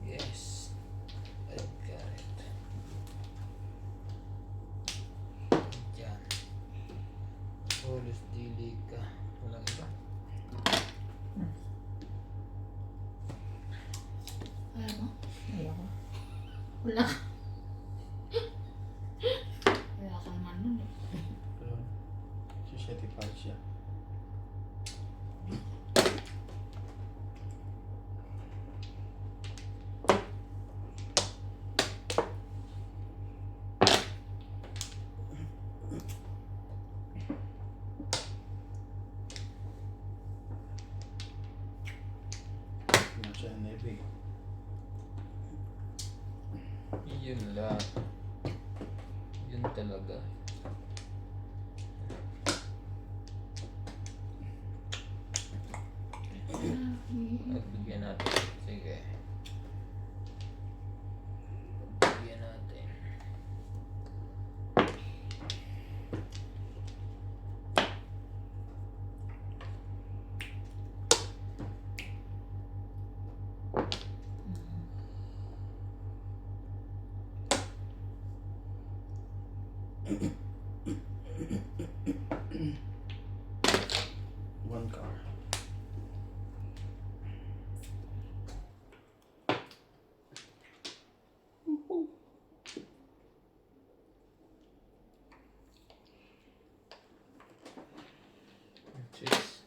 Yes. I got it. Diyan. Olos dili ka. Walang iba. Ayaw mo? Ayoko. Wala ka. Wala ka naman nun eh. Pero, siya 75 siya. Hindi siya heavy. Yun lang. Yun talaga. Pagbigyan natin. Sige. Pagbigyan natin. One car. Six.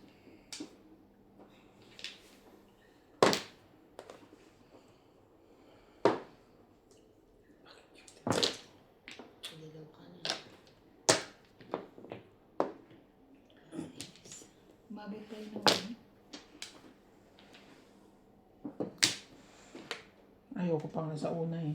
Ligaw ka na. Babay pa rin naman. Ayoko pang nasa una eh.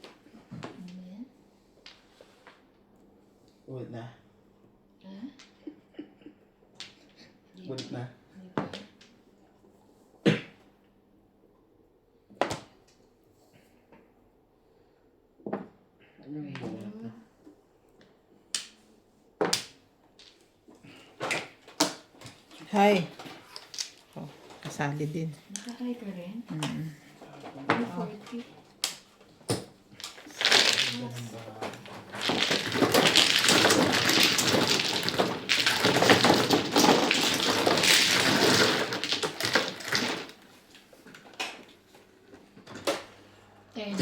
Ano yan? Ulit na. Ha? Ulit na. Di ba? Ano yung ulit na? Hi! Oh, kasali din. Nakakay ka rin? Mm. 240. Ganun ba? Ten.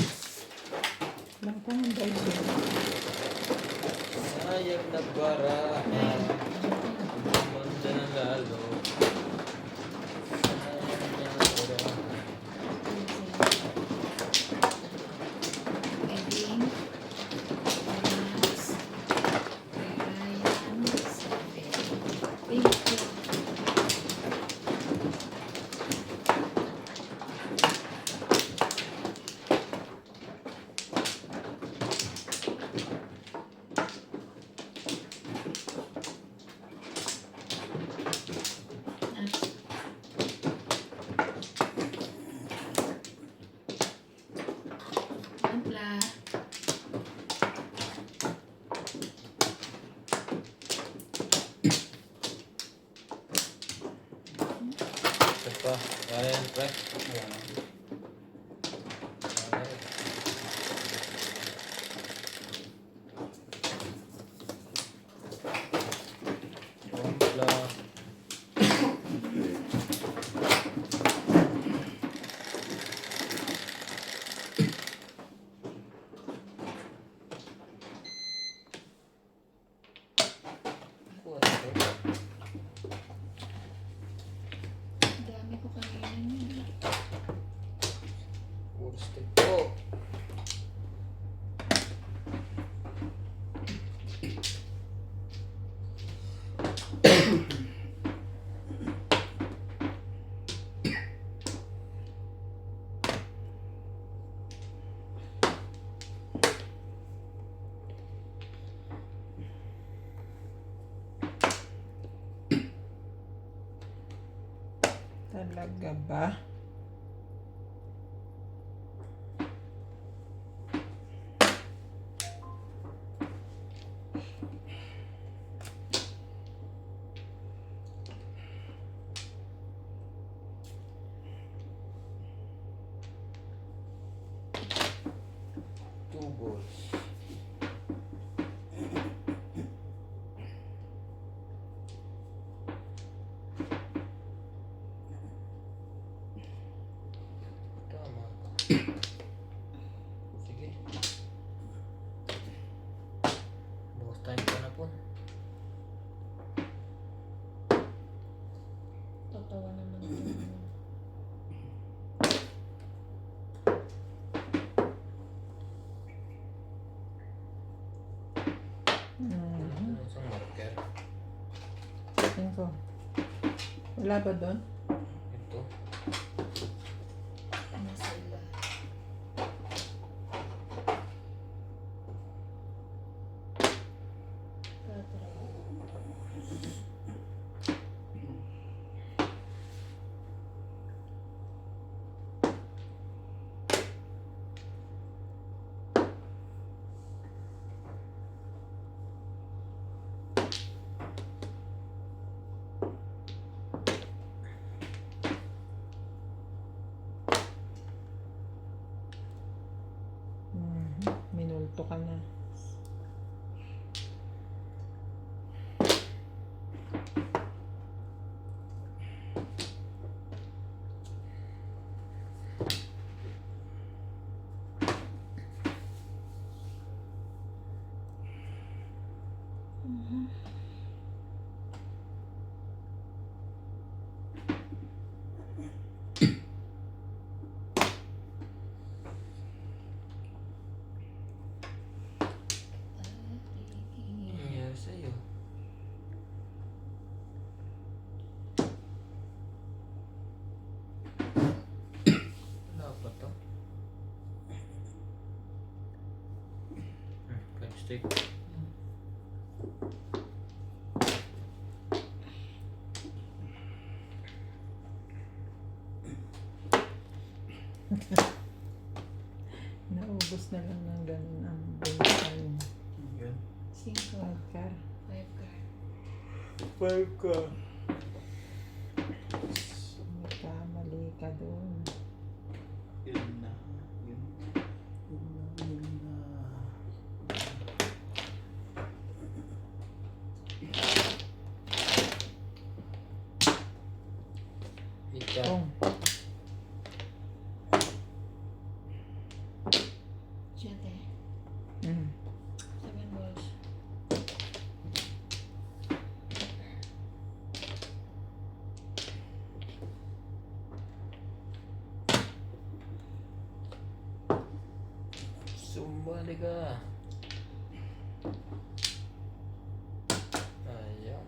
Lang pa ng guys. Sayang na paraan. Gumanda na lalo. Sayang na paraan. Wedding. Balance. Ryan. 7. Thank you. Ampla. Ito pa. Kaya yan, pre. Kumpla. Ang dami ko kanina niya. Puro stick po. Talaga ba? Two balls. Tama. Sige. Bukas time pa na po. Tatawa naman ito. Ano isang marker? Tingin ko. Wala ba doon? Ito. Nasa ila. Minulto ka na. Ano nangyari sa'yo? Wala pa to. Stick. Naubos na lang ng ganun ang bulkan. Yun. 5 Pagka. 5 card. 5 ka. May kamali ka doon. Yun na. Sumali ka. Ayaw.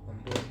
Ambon.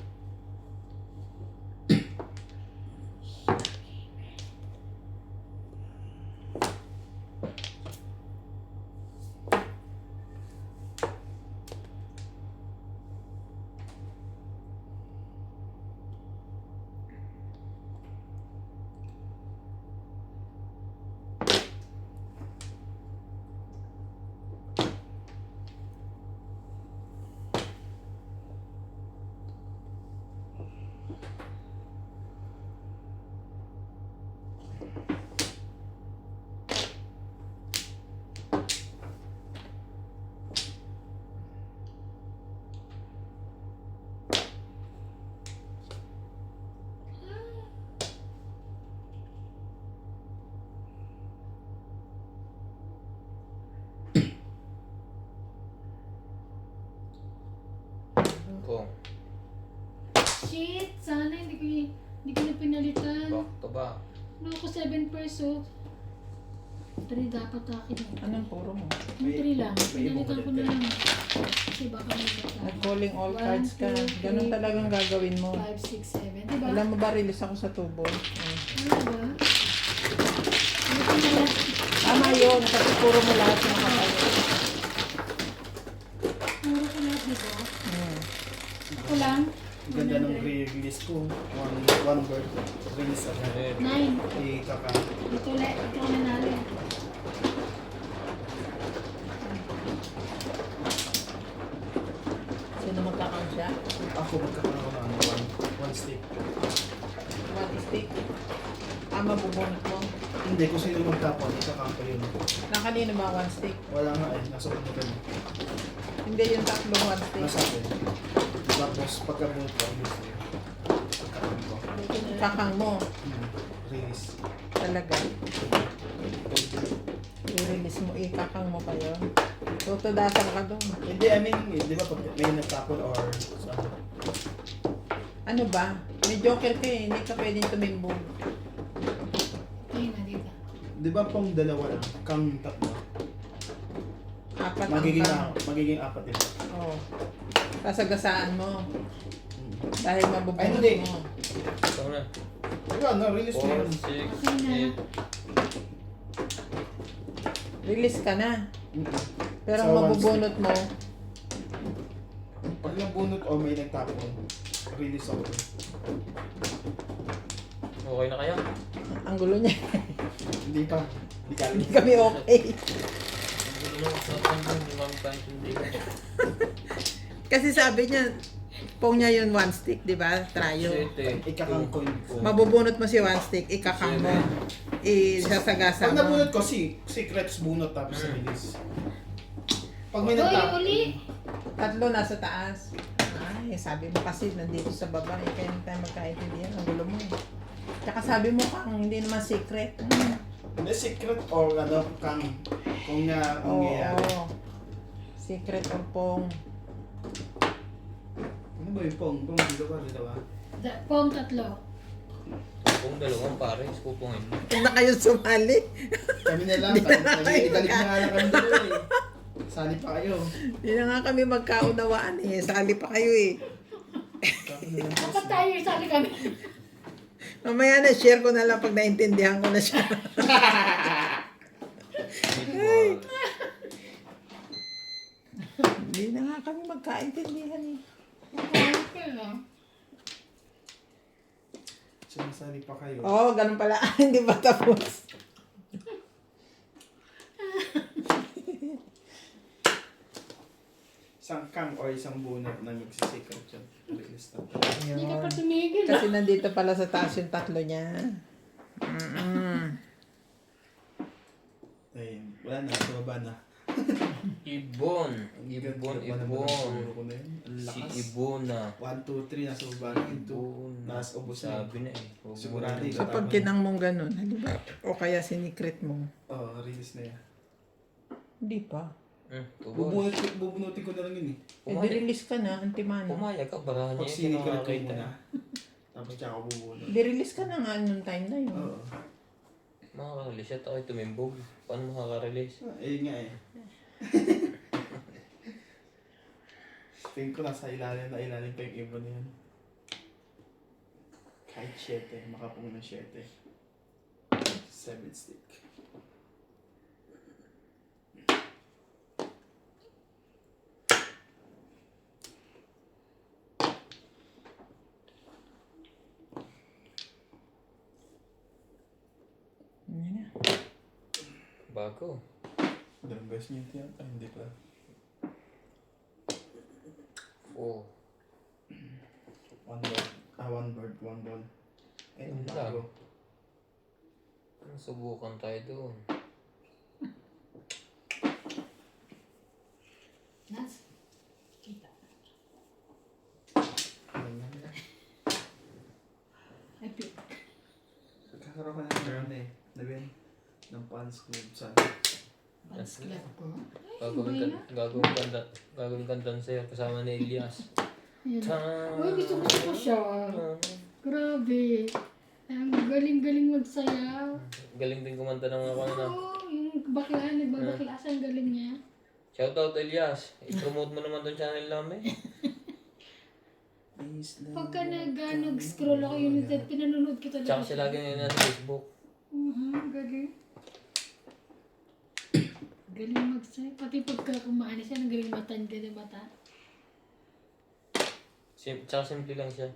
Kung Shit! Sana hindi ko na pinalitan. back to back. No, ako 7 pesos. 3 dapat akin. Anong puro mo? Yung 3 lang. may Pinalitan ko na ibubulit lang. Kasi baka may bata. Nag-calling all 1, cards ka. 2, Ganun 3, talagang gagawin mo. 5, 6, 7. Diba? Alam mo ba, release ako sa tubo. Ano ba? Ano ko na lang? Tama yun, kasi puro mo lahat ng nakatayo. Puro ko lahat dito. Hmm. Ako lang. Ang ganda ng 100. release ko. One bird. Release agad. 9. Kaka. Dito ulit. Ito ako nanalo. Sino magkakount siya? Ako magkakaroon ng one stick. One stick. Mabubunot mo. Hindi, kung sino magtapon, ikakampo yun. Na kanino ba one stick? Wala nga eh, nasa ulo ka na. Hindi yung tatlong one stick. Nasa akin. Tapos pagkabunot ko, release na yun. Pagkakampo. Kakang mo. Release. Talaga. I-release mo, ikakang mo pa yun. Tutudasan ka doon. Hindi, I mean, di ba pag may nagtapon or ano? Ano ba? May joker ka eh, hindi ka pwedeng tumimbog. Ayun na dito. Di ba pong dalawa lang, kang tatlo? Apat Magiging, ang magiging apat din. Oo. Kasagasaan mo. Dahil Ay, mabubunot hindi. mo. Ito na. Diba, na-release mo 4, yun. 6, 8. Release ka na. Pero Sa ang one mabubunot mo, Pag nabunot o may nagtapon, release ako. Okay na kaya? ang gulo niya. Hindi pa. Hindi ka Hindi kami okay. Ang gulo ng usapan mo, hindi kami paintindihan. Kasi sabi niya, pong niya yun one stick, di ba? Tryo. 7. Ikakang coin ko. Mabubunot mo si one stick, ikakang mo. Isasagasa Pag mo. nabunot ko, secrets bunot tapos release. Pag may Uy, nagtapon, uli! Tatlo nasa taas. Ay, sabi mo kasi nandito sa baba, eh, kaya hindi tayo magkaintindihan. Ang gulo mo eh. Tsaka sabi mo kang hindi naman secret. hindi secret or ano, kung nga Oo. nangyayari. Secret or pong. Ano ba yung pong? Pong dito ka, dito ba? Pong 3. Kung dalawang pares, pupungin mo. Huwag na kayo sumali. Kami na lang, nag-iigalit na nga lang kami dito eh. Sali pa kayo. Hindi na nga kami magkaunawaan eh. Sali pa kayo eh. Kami na lang Dapat tayo, sabi kami. Mamaya na, share ko na lang pag naintindihan ko na siya. Hindi na nga kami magkaintindihan eh. Sumasali pa kayo. Oo, ganun pala. Hindi pa tapos. Isang cam or isang bunot na magsisecret yun. Release na. Hindi ka pa tumigil. Kasi nandito pala sa taas yung tatlo niya. Ayun, wala na, baba na. Ibon. Ibon, ibon. Siguro ko na yun. Ang Si lakas. Ibona. 1, 2, 3, nasa baba na yun. 2, Ibon. taas ubos na. Sabi na eh. Huwag mo Sigurado na- yun. So pag kinang mong ganun, halimbawa, o kaya sinikret mo, Oo, release na yan. hindi pa. Bubunutin ko na lang yun eh. Eh, di-release ka na, antimano. Pumayag ka, barahan Pag niya yung sinicret ko nakakita. muna. Tapos tsaka ako bubunot. Di-release ka na nga nung time na yun. Oo. Makaka-release at ako'y tumimbog. Paano makaka-release? Eh, nga eh. Tingin ko nasa ilalim na ilalim pa yung ibon na yan. Kahit 7, makapong na 7. 7 stick. Yun na. Bago. Dalawang beses niyo ito yan. Ay, hindi pa. Oh. One bird, one ball. Eh, Yun bago. Subukan tayo doon. Nas? Kita. Ay, pink. Kakaroon ka na ng ano eh. Nabin? Ng Pans Club sa... Pants club ko. Gagawin ka dancer kasama ni Elias. Ayan. Tan- Uy, gusto ko siya. Grabe. Ang galing-galing magsayaw. Galing din kumanta ng mga kanina. Oo, yung baklaan, nagbabakla siya, ang galing niya. Shoutout Elias. I-promote mo naman tong channel namin. Pagka nag-scroll ako yun, pinanonood ko talaga. Tsaka siya lagi ngayon nasa Facebook. Galing. Galing magsayaw. Pati pagka kumain siya, ang galing matanda na mata. Tsaka simple lang siya.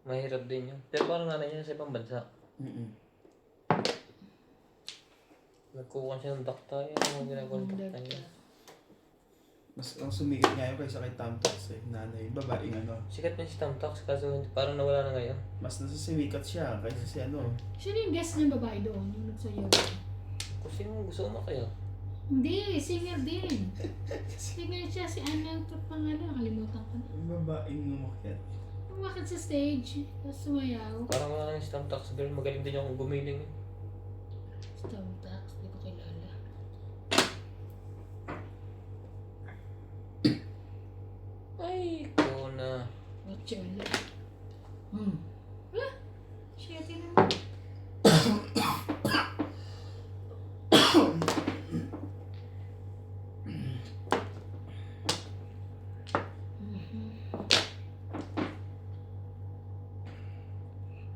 Mahirap din yun. Pero parang nanay niya sa ibang bansa. Nagkukuha siya ng dakta. Yung ginagawa ng dakta niya. Mas ang sumikat ngayon kaysa kay Tamtax eh. Nanay, babaeng ano. Sikat na si Tamtax kaso parang nawala na ngayon. Mas nasasimikat siya kaysa si ano. Sino yung guest niyang babae doon, yung nagsayaw? Kung sino gusto mo kaya? Hindi, singer din. Singer siya, si Anna, ito pangalan, nakalimutan ko na. Yung babaeng umakyat. Umakit sa stage, tapos sumayaw. Parang wala na si Tamtax girl. Magaling din yung gumiling. Tamtax, hindi ko kilala. Ay, ikaw na. Watch ulit. Ah! Shit, yun naman.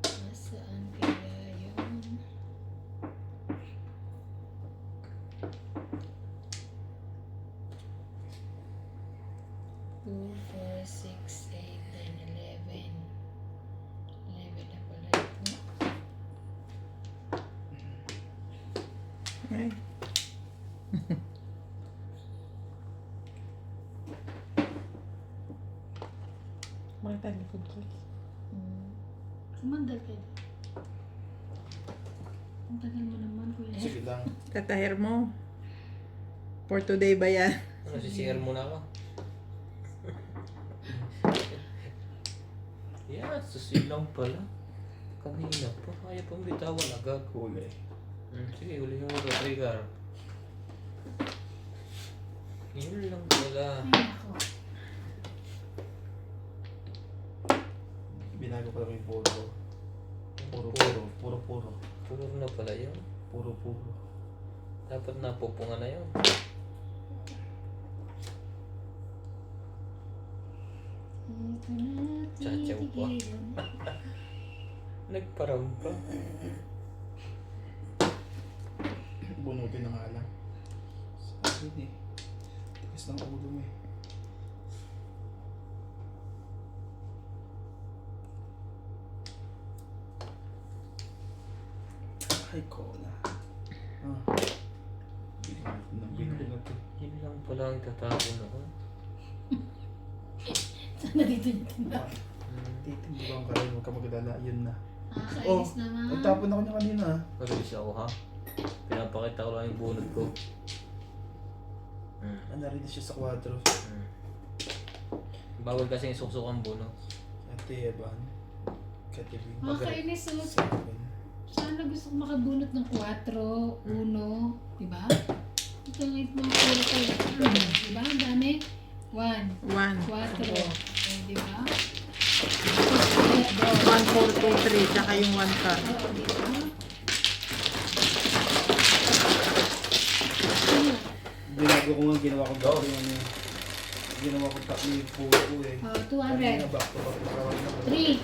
Nasaan kaya yun? Two, four, six, 8, 9, 11. 11 na pala ito. Ay. Makita likod ko. Sumandal kayo. Ang tagal mo naman, kuya. Sige lang. Tatahir mo. For today ba yan? Ano, sisihir muna ako. Yan, susilang pala. Kanina pa, kaya pang bitawan agad. Huli. Sige, huli mo Rodrigar. Yun lang pala. Ay, ako. Binago ko lang yung puro. Puro. Puro na pala yun. Puro. Dapat napupunga na yun. Ito na, Chachaw pa. titigilan. Nagparampa. Bunutin na nga lang. Sabi eh. Tigas ng ulo mo eh. Ay, cola. Binuhin na ito. Yun lang pala ang tatapon noon. Sana dito yung tinda. Titimbukan ka rin, huwag ka magdala. Yun na. Nakakainis naman. Nagtapon ako niya kanina. Release ako ha. Pinapakita ko lang yung bunot ko. Narinig siya sa 4. Bawal kasi isuksok ang bunot. Ate Evan. Katibing. Nakakainis oh. 7. Sana gusto ko makabunot ng 4, 1, diba? Ito ang ito mga puro kayo. Diba? Ang dami. 1, 1. 4. Diba? 1, 4, 2, 3. Tsaka yung 1 card. Oo, diba? bago ko nga ginawa ko tatlo yung ano. Ginawa ko tatlo yung puro ko eh. Oh, Kanina 200. back to back na kawan na ko. 3.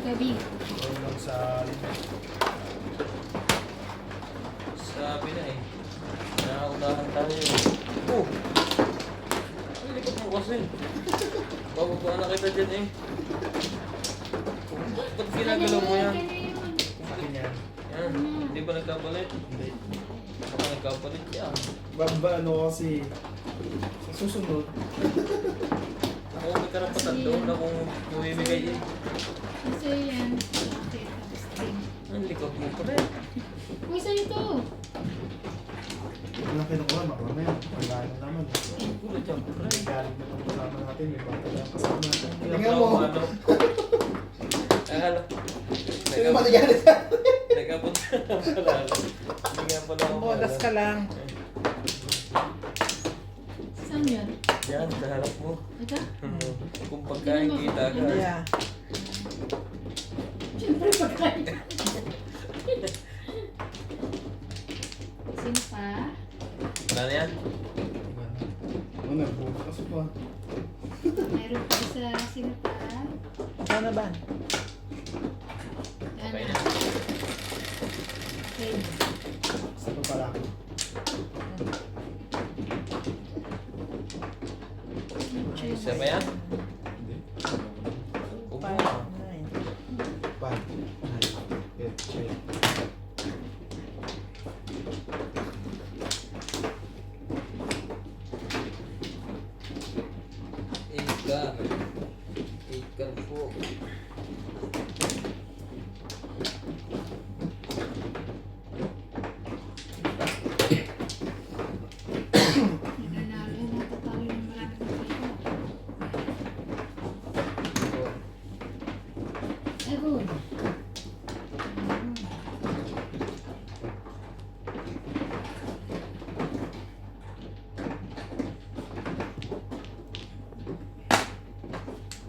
Gabi. So lang sa limit. Sabi na eh. Nakaunahan tayo eh. Oh! Ang likot mo kasi. Bababa na kita dyan eh. Ba't ginagalaw mo yan? Akin yan. Yan. Hindi ba nagkapalit? Hindi. Baka nagkapalit yan. Baba ano kasi sa susunod. Ako may karapatan doon na kung mamimigay eh. Kasi yan. Okay, tapos 3. Ang likot mo pa rin. Uy, sa'yo to. Walang kinukuha, makamaya. Pagkain naman. Gulo dyan pa rin. Galing na itong kasama natin. May bata lang kasama natin. Tingnan Tingnan mo. mo. Ano? Akala. Sino matigalit ka? Nagkapunta na pala. Hindi nga pala ako Modas ka lang. Saan yan? Yan, sa harap mo. Ito? Kung pagkain kita ka. Yeah. Siyempre pagkain. Sino pa? Wala na yan? Ano na, bukas pa. Mayroon pa isa. Sino pa? Sana ba? Yan Okay na. na. Okay. Sa pa pala ako. Isa ba yan? Hindi. Kung Five, mo. nine. Pan. Good. Chill. Ikar. Ikar po. Nanalo na tatalo ng maraming pagkain. Egon.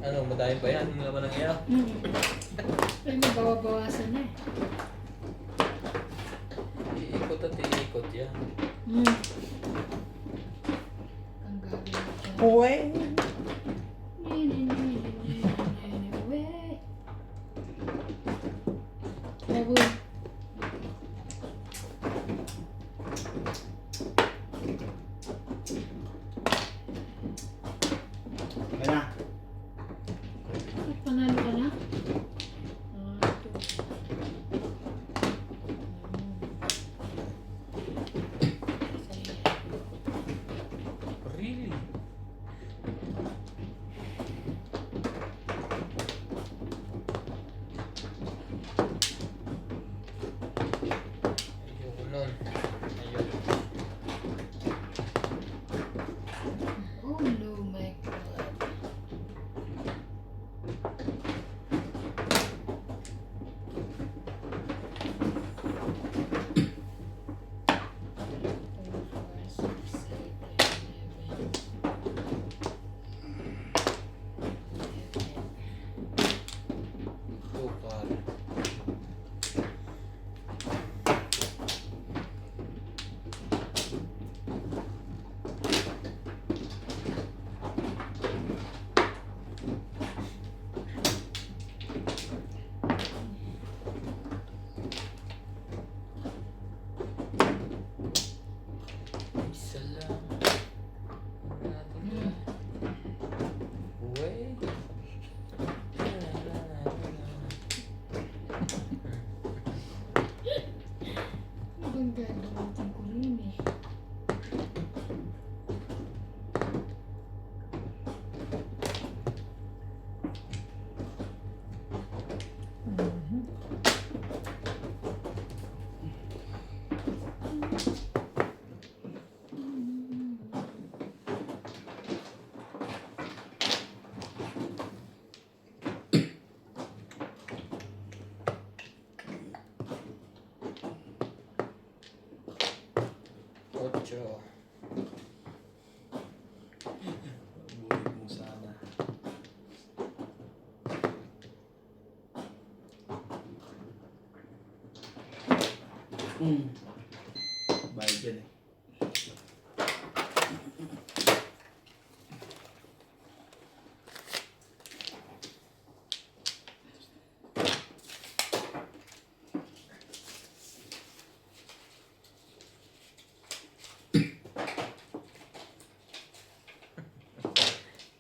Ano, madami pa yan? Yung laman ng iya? Ay, mabawabawasan na eh. Iikot at iikot yan. Ang gagawin ko. Uwe. Egon. Kaya. At panalo ka na? Ito. Really? Ayoko nun. Ayun. Oh no, my God. Tukar. Isa lang. Natin yan. Wait. Ang gagawin ko rin eh. Ocho. Bulit mo sana. Bayad yan eh.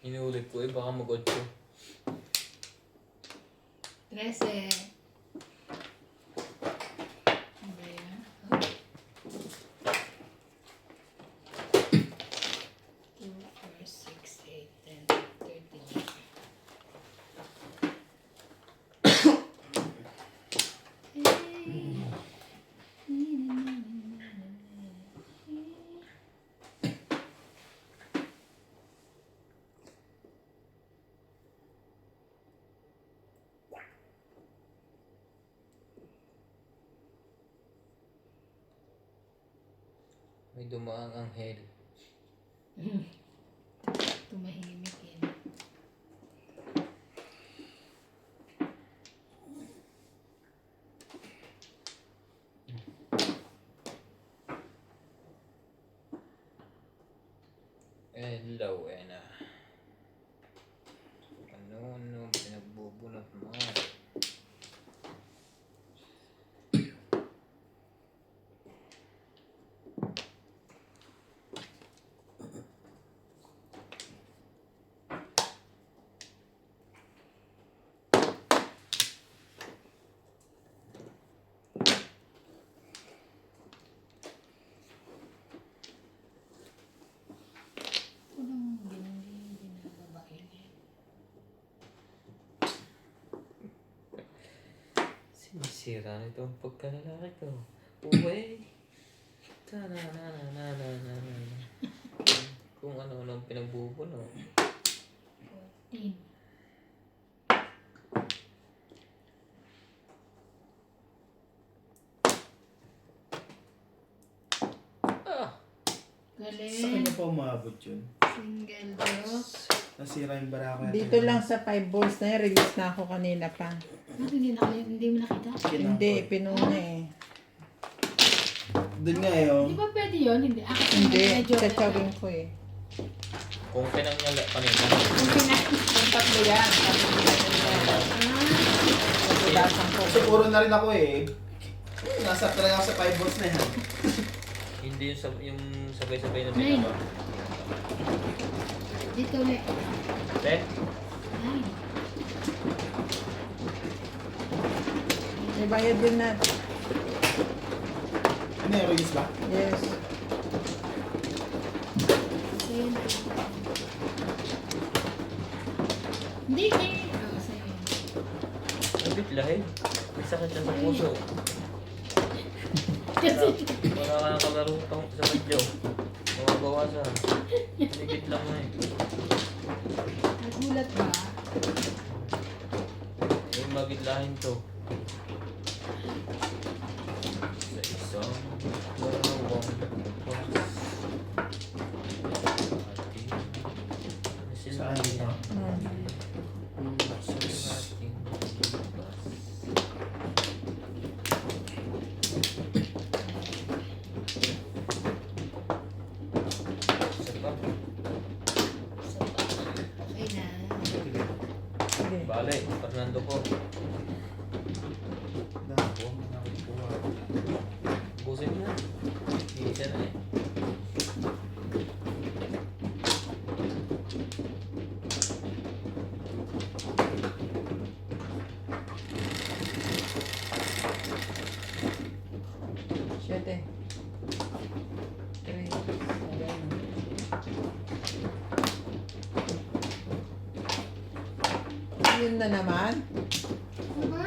Inuulit ko baka mag-8. 13. Ano ba yan? 2, 4, 6, 8, 10, 13. May dumaang anghel. Tumahimik eh. Hello, Ena. Ano pinagbubunot mo? Walang binababae. Sinisira nito ang pagkalalaki ko. Uwe. Ta-na-na-na-na-na-na. Kung ano-ano ang pinagbubuno. 14. Ah! Sa Galing. kanya pa umabot yun. Single draw. Nasira yung barako. Dito lang sa 5 balls na yan, release na ako kanina pa. Hindi mo nakita? Hindi, pinuna eh. Doon nga eh, oh. Di ba pwede yun? Hindi. Ako Hindi, medyo- tsatsarin ko eh. Kung pinangyala kanina. Kung pina- Yung tatlo yan, tatlo yan. Pagkulasan ko. Kasi puro na rin ako eh. Nasa talaga ako sa 5 balls na yan. Hindi yung sabay-sabay na Nine. binawa. Dito ulit. 10? Ay. May bayad din na. Ano yung release ba? Yes. Sa'yo na. Hindi eh. Oh, sa'yo. Nabit lahin. May sakit na sa puso. Kasi, Wala ka na kalaro sa radyo. Mababawasan. Hinigit lang na eh. nagulat ba? Yung magitlahin to. Sa isang dalawang box. Saan dito? Okay na. Sige. Bale, Fernando ko. Dako, nakakuha. Busin mo. Isa na eh. Siyete. 3, 7. Yun na naman. Ano ba?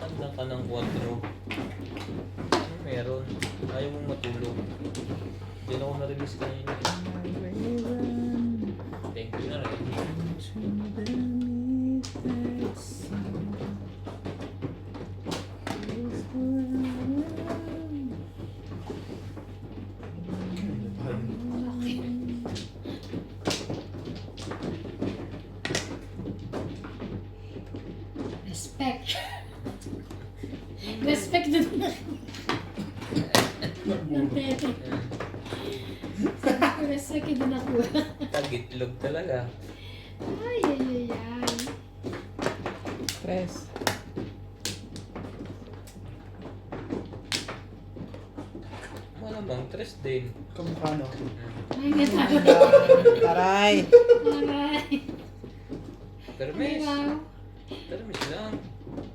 Tanda ka ng 4. Ano meron? Ayaw mong matulog. Hindi na ako na-release kanina. Thank you na rin. Respect. Respect din na. Ng tete. Sabi ko, respect din ako. Tagitlog talaga. Ay, ay, ay, ay. Press. Wala Malamang, tres din. Kamukha no? Ay, ganda. Taray. Aray. Permis. Wow. Permis lang.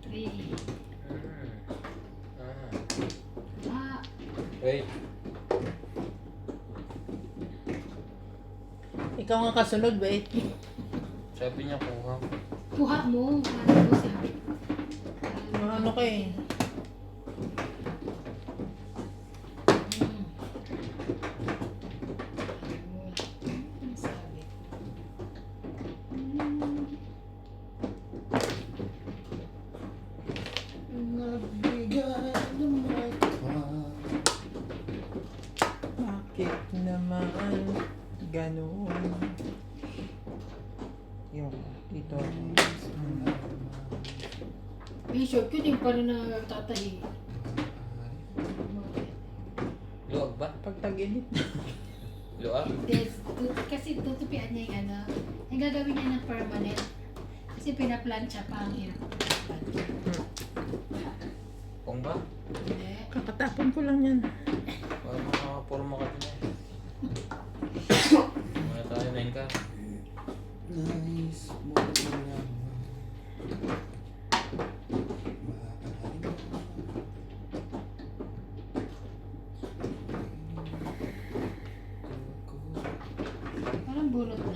3. Ah, Wait. Ikaw nga kasunod, wait. Sabi niya kuha. kuha mo. Ano mo sabi? Ano ka eh? Hmm. Ano sabi? Nagbigay ng may kapal. Bakit naman ganun? Yung dito. May short ko din pa rin nagtatahi. Luwag ba? Pag tag-edit. Luwag? Kasi tutupian niya yung ano. Yung gagawin niya ng permanent. Kasi pinaplansya pa ang hirap. Kung ba? Hindi. Kakatapon ko lang yan. Para makaporma ka din eh. Mga tayo na yun ka. Nice mo lang. Parang bunot na.